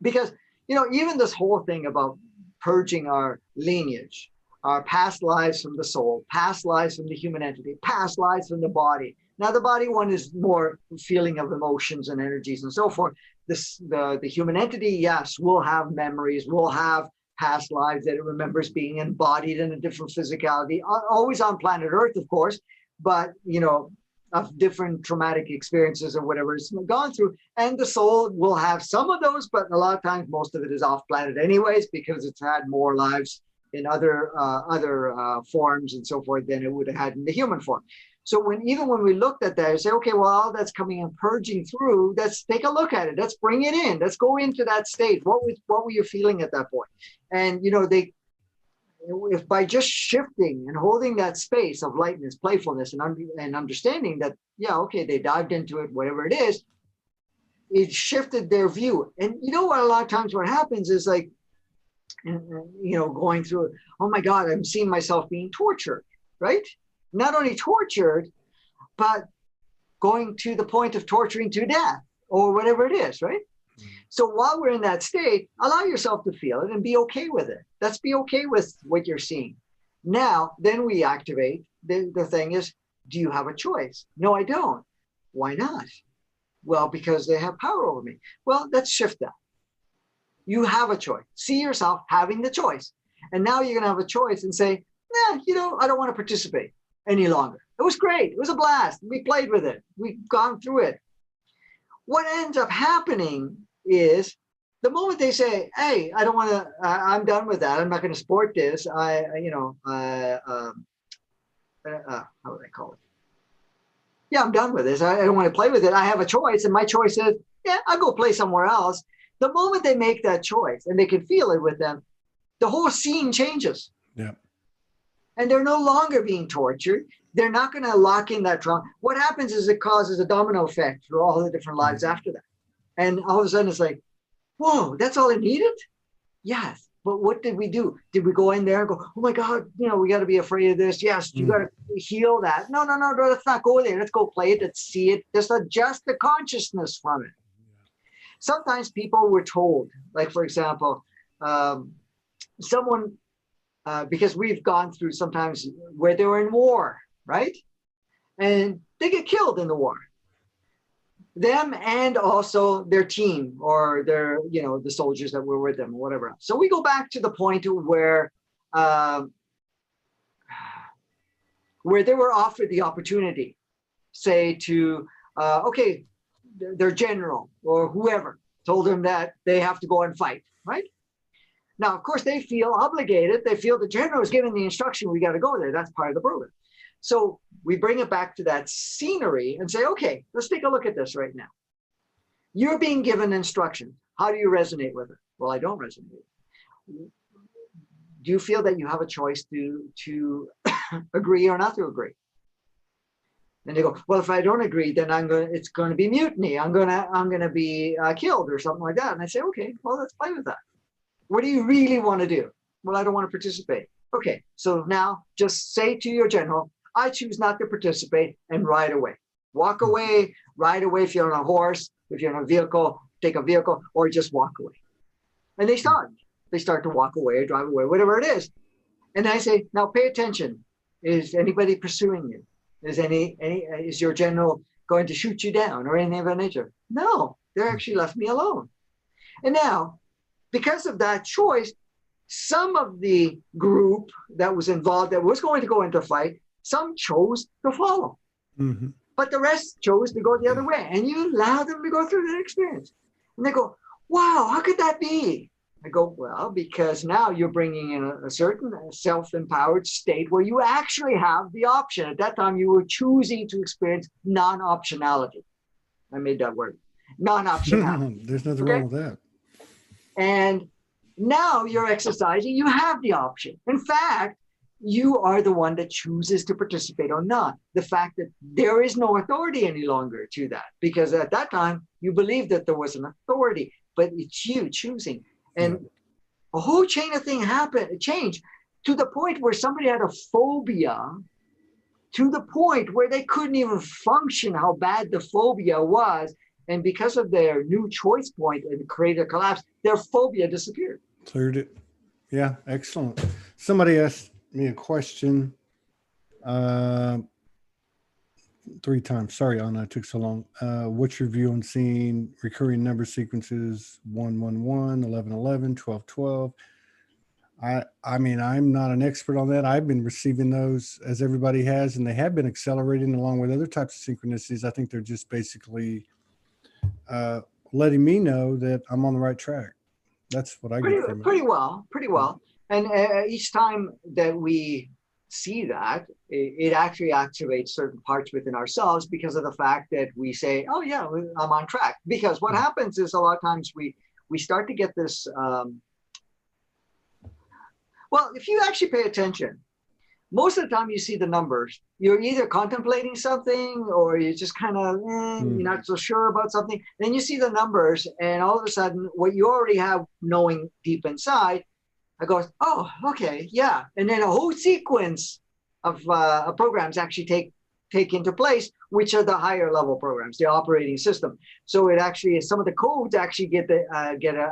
Because, even this whole thing about purging our lineage, our past lives from the soul, past lives from the human entity, past lives from the body. Now, the body one is more feeling of emotions and energies and so forth. The human entity, yes, will have memories, will have past lives that it remembers being embodied in a different physicality, always on planet Earth, of course, but, of different traumatic experiences or whatever it's gone through. And the soul will have some of those, but a lot of times most of it is off planet anyways, because it's had more lives in other forms and so forth than it would have had in the human form. So when we looked at that, I say, okay, well, all that's coming and purging through, let's take a look at it. Let's bring it in. Let's go into that state. What were you feeling at that point? And, if by just shifting and holding that space of lightness, playfulness, and understanding that, yeah, okay, they dived into it, whatever it is, it shifted their view. And what, a lot of times what happens is like, going through, oh my God, I'm seeing myself being tortured, right? Not only tortured, but going to the point of torturing to death or whatever it is, right? So while we're in that state, allow yourself to feel it and be okay with it. Let's be okay with what you're seeing. Now, then we activate. The thing is, do you have a choice? No, I don't. Why not? Well, because they have power over me. Well, let's shift that. You have a choice. See yourself having the choice. And now you're going to have a choice and say, I don't want to participate any longer. It was great. It was a blast. We played with it. We've gone through it. What ends up happening is the moment they say, hey, I don't want to, I'm done with that. I'm not going to support this. How would I call it? Yeah, I'm done with this. I don't want to play with it. I have a choice. And my choice is, yeah, I'll go play somewhere else. The moment they make that choice and they can feel it with them, the whole scene changes. Yeah. And they're no longer being tortured. They're not going to lock in that trauma. What happens is it causes a domino effect through all the different lives after that. And all of a sudden it's like, whoa, that's all it needed? Yes. But what did we do? Did we go in there and go, oh my God, we got to be afraid of this. Yes, you got to heal that. No, let's not go there. Let's go play it. Let's see it. Just adjust the consciousness from it. Sometimes people were told, like, for example, someone, because we've gone through sometimes where they were in war, right? And they get killed in the war. Them and also their team or their, the soldiers that were with them or whatever else. So we go back to the point where they were offered the opportunity, say to, okay, their general or whoever told them that they have to go and fight, right? Now, of course, they feel obligated. They feel the general is giving the instruction, we got to go there. That's part of the program. So we bring it back to that scenery and say, okay, let's take a look at this right now. You're being given instruction. How do you resonate with it? Well, I don't resonate with it. Do you feel that you have a choice to agree or not to agree? And they go, well, if I don't agree, then it's going to be mutiny. I'm going to be killed or something like that. And I say, okay, well, let's play with that. What do you really want to do? Well, I don't want to participate. Okay, so now just say to your general, I choose not to participate, and ride away. Walk away, ride away if you're on a horse, if you're in a vehicle, take a vehicle, or just walk away. And they start. They start to walk away, drive away, whatever it is. And I say, now pay attention. Is anybody pursuing you? Is your general going to shoot you down or anything of that nature? No, they're actually left me alone. And now, because of that choice, some of the group that was involved that was going to go into fight, some chose to follow. Mm-hmm. But the rest chose to go the other way. And you allow them to go through that experience. And they go, wow, how could that be? I go, well, because now you're bringing in a certain self-empowered state where you actually have the option. At that time, you were choosing to experience non-optionality. I made that word, non-optionality. There's nothing wrong with that. And now you're exercising, you have the option. In fact, you are the one that chooses to participate or not. The fact that there is no authority any longer to that, because at that time you believed that there was an authority, but it's you choosing. And a whole chain of things changed to the point where somebody had a phobia, to the point where they couldn't even function how bad the phobia was. And because of their new choice point and created a collapse, their phobia disappeared. Cleared it. Yeah, excellent. Somebody asked me a question 3 times. Sorry, Anna, it took so long. What's your view on seeing recurring number sequences 111, 1111, 1212? I mean, I'm not an expert on that. I've been receiving those as everybody has, and they have been accelerating along with other types of synchronicities. I think they're just basically letting me know that I'm on the right track. That's what I get from it. Pretty well. And each time that we see that, it actually activates certain parts within ourselves because of the fact that we say, oh yeah, I'm on track. Because what happens is a lot of times we start to get this, well, if you actually pay attention, most of the time you see the numbers, you're either contemplating something or you're just kind of, you're not so sure about something. Then you see the numbers and all of a sudden what you already have knowing deep inside, I go, oh, okay, yeah. And then a whole sequence of programs actually take into place, which are the higher level programs, the operating system. So it actually, some of the codes actually get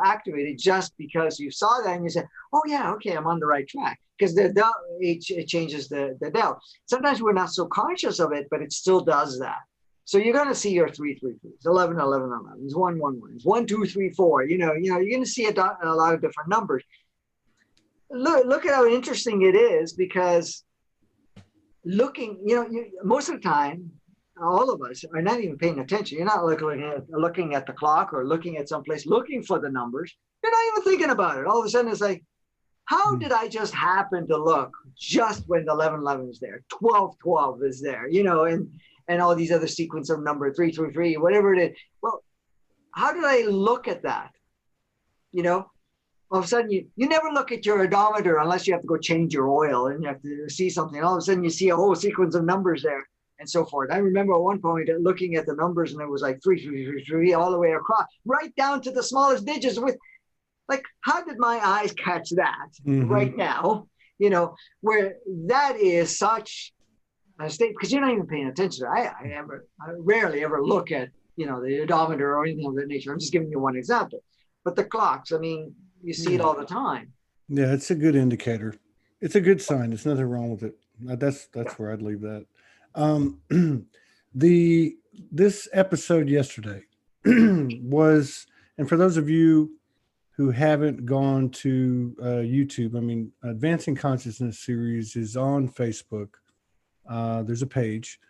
activated just because you saw that and you said, oh yeah, okay, I'm on the right track. Because it changes the dial. Sometimes we're not so conscious of it, but it still does that. So you're going to see your 333s, 11, 11, 11s, 1, 1, 1s, 1, 2, 3, 4. You know, you're going to see a lot of different numbers. Look at how interesting it is, because looking, most of the time, all of us are not even paying attention. You're not looking at the clock or looking at someplace, looking for the numbers. You're not even thinking about it. All of a sudden, it's like, how did I just happen to look just when the 1111 is there, 1212 is there, and all these other sequence of number 333, whatever it is. Well, how did I look at that? All of a sudden you never look at your odometer unless you have to go change your oil and you have to see something. All of a sudden you see a whole sequence of numbers there and so forth. I remember at one point looking at the numbers and it was like 333 all the way across, right down to the smallest digits with, like, how did my eyes catch that right now? Where that is such a state, because you're not even paying attention. I rarely ever look at, the odometer or anything of that nature. I'm just giving you one example. But the clocks, I mean, you see it all the time. Yeah, it's a good indicator. It's a good sign. There's nothing wrong with it. That's where I'd leave that. This episode yesterday was, and for those of you who haven't gone to YouTube, I mean, Advancing Consciousness series is on Facebook. There's a page,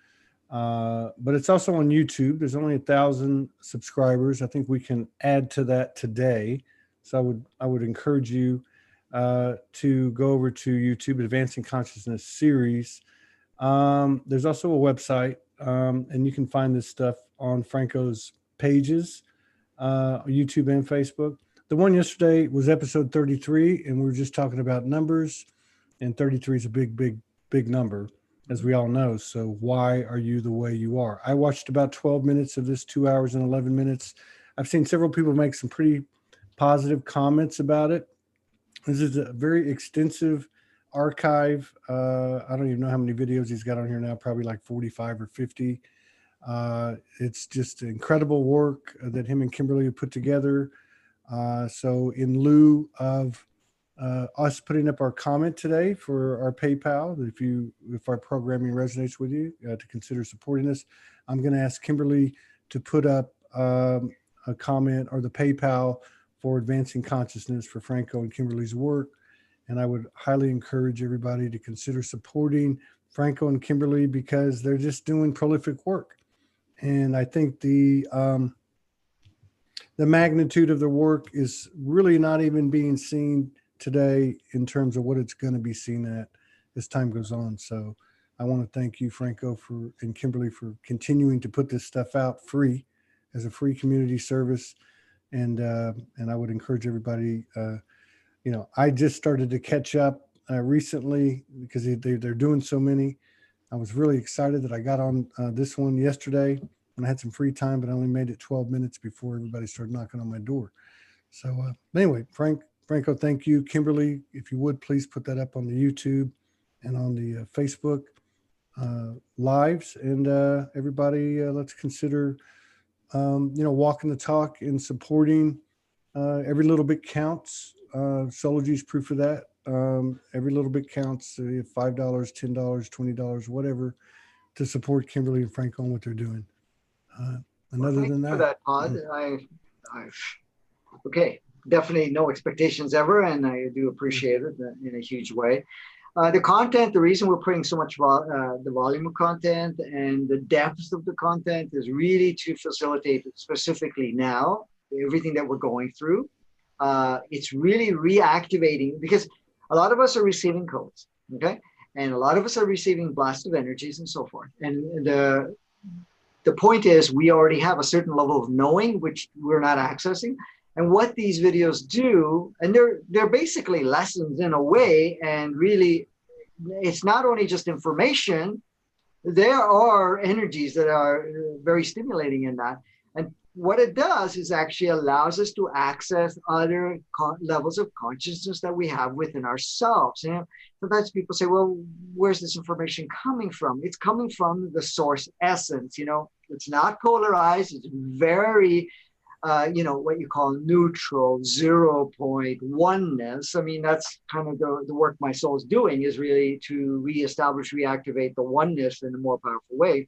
but it's also on YouTube. There's only 1,000 subscribers. I think we can add to that today. So I would encourage you to go over to YouTube, Advancing Consciousness series. There's also a website, and you can find this stuff on Franco's pages, YouTube and Facebook. The one yesterday was episode 33, and we were just talking about numbers, and 33 is a big, big, big number, as we all know. So why are you the way you are? I watched about 12 minutes of this, 2 hours and 11 minutes. I've seen several people make some pretty positive comments about it. This is a very extensive archive. I don't even know how many videos he's got on here now, probably like 45 or 50. It's just incredible work that him and Kimberly have put together. So in lieu of us putting up our comment today for our PayPal, if our programming resonates with you, to consider supporting us, I'm going to ask Kimberly to put up a comment or the PayPal for Advancing Consciousness for Franco and Kimberly's work. And I would highly encourage everybody to consider supporting Franco and Kimberly because they're just doing prolific work. And I think the magnitude of the work is really not even being seen today in terms of what it's going to be seen at as time goes on. So I want to thank you, Franco, and Kimberly for continuing to put this stuff out free as a free community service. And I would encourage everybody, I just started to catch up recently because they're doing so many. I was really excited that I got on this one yesterday when I had some free time, but I only made it 12 minutes before everybody started knocking on my door. So anyway, Franco, thank you. Kimberly, if you would, please put that up on the YouTube and on the Facebook lives. And everybody, let's consider, walking the talk and supporting. Every little bit counts. Sology's proof of that. Every little bit counts. $5, $10, $20, whatever, to support Kimberly and Franco on what they're doing. And other than that, for that, Todd, okay, definitely no expectations ever, and I do appreciate it in a huge way. The content, the reason we're putting so much the volume of content and the depth of the content is really to facilitate specifically now everything that we're going through. It's really reactivating because a lot of us are receiving codes, okay? And a lot of us are receiving blasts of energies and so forth. And the point is we already have a certain level of knowing, which we're not accessing. And what these videos do, and they're basically lessons in a way, and really it's not only just information, there are energies that are very stimulating in that. And what it does is actually allows us to access other levels of consciousness that we have within ourselves. You know, sometimes people say, well, where's this information coming from? It's coming from the source essence. You know, it's not polarized. It's very, what you call neutral, 0 point oneness. I mean, that's kind of the work my soul is doing, is really to reestablish, reactivate the oneness in a more powerful way.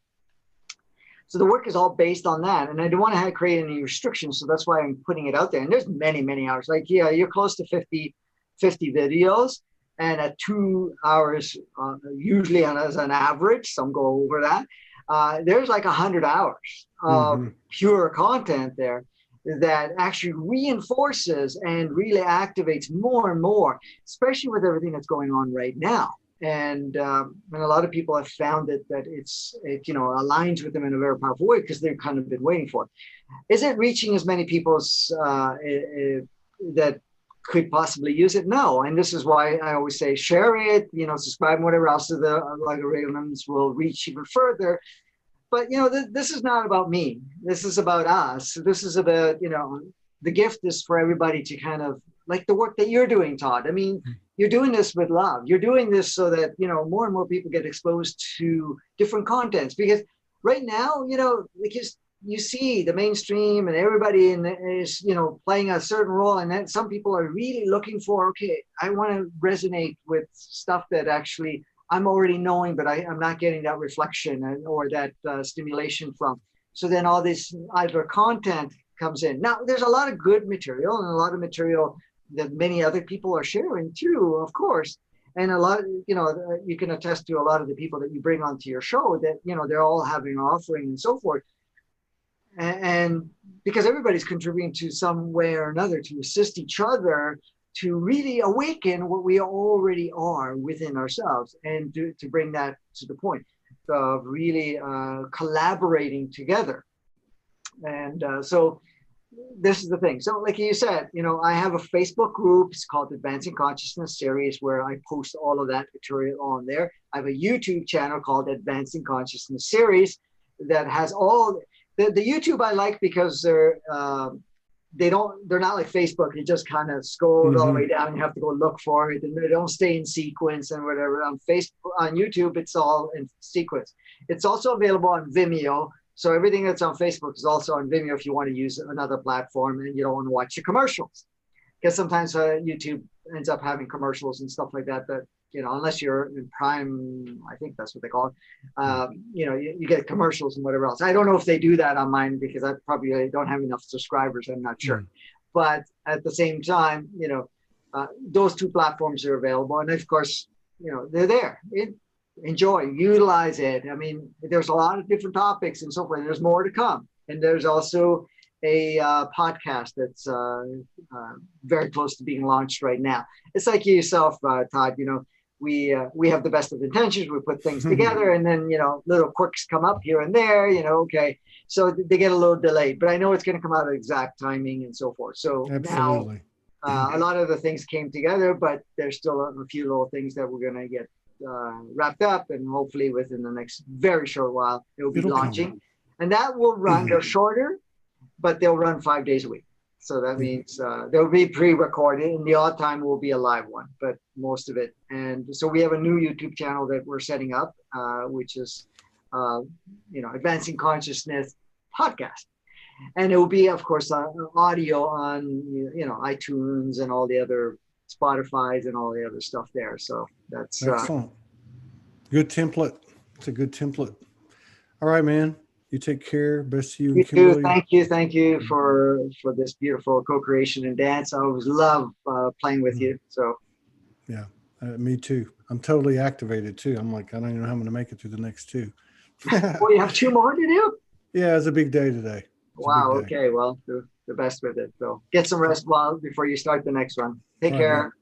So the work is all based on that. And I don't want to create any restrictions. So that's why I'm putting it out there. And there's many, many hours. Like, yeah, you're close to 50 videos. And at 2 hours, usually as an average, some go over that. There's like 100 hours of pure content there that actually reinforces and really activates more and more, especially with everything that's going on right now. And a lot of people have found that it aligns with them in a very powerful way because they've kind of been waiting for it. Is it reaching as many people that could possibly use it? No. And this is why I always say share it, subscribe and whatever else, so the algorithms will reach even further. But, this is not about me. This is about us. This is about, the gift is for everybody to kind of, like the work that you're doing, Todd. I mean, you're doing this with love. You're doing this so that, more and more people get exposed to different contents. Because right now, because you see the mainstream and everybody is, playing a certain role. And then some people are really looking for, okay, I want to resonate with stuff that actually I'm already knowing, but I'm not getting that reflection or that stimulation from. So then all this either content comes in. Now, there's a lot of good material and a lot of material that many other people are sharing too, of course. And a lot, you can attest to a lot of the people that you bring onto your show that, they're all having an offering and so forth. And because everybody's contributing to some way or another to assist each other to really awaken what we already are within ourselves, and to bring that to the point of really collaborating together. And so this is the thing. So like you said, I have a Facebook group. It's called Advancing Consciousness Series, where I post all of that material on there. I have a YouTube channel called Advancing Consciousness Series that has all the YouTube I like because they're not like Facebook. You just kind of scroll all the way down. You have to go look for it, and they don't stay in sequence and whatever. On Facebook, on YouTube, it's all in sequence. It's also available on Vimeo. So everything that's on Facebook is also on Vimeo if you want to use another platform and you don't want to watch the commercials. Because sometimes YouTube ends up having commercials and stuff like that, unless you're in Prime, I think that's what they call it, you get commercials and whatever else. I don't know if they do that on mine because I probably don't have enough subscribers. I'm not sure. But at the same time, those two platforms are available. And of course, they're there. Enjoy, utilize it. I mean, there's a lot of different topics and so forth. There's more to come. And there's also a podcast that's very close to being launched right now. It's like yourself, Todd, we have the best of intentions. We put things together and then, little quirks come up here and there, okay. So they get a little delayed, but I know it's going to come out at exact timing and so forth. So absolutely. Now a lot of the things came together, but there's still a few little things that we're going to get wrapped up, and hopefully within the next very short while, it'll be launching. And that will run, they're shorter, but they'll run 5 days a week. So that means they'll be pre-recorded, and the odd time will be a live one, but most of it. And so we have a new YouTube channel that we're setting up, which is, Advancing Consciousness Podcast. And it will be, of course, audio on, iTunes and all the other Spotify's and all the other stuff there. So that's excellent. Good template. It's a good template. All right, man. You take care. Best to you. You too. Thank you for this beautiful co-creation and dance. I always love playing with you. So yeah, me too. I'm totally activated too. I'm like, I don't even know how I'm going to make it through the next two. Well, you have 2 more to do? Yeah, it's a big day today. Wow. Okay. Well, the best with it. So get some rest before you start the next one. Take care.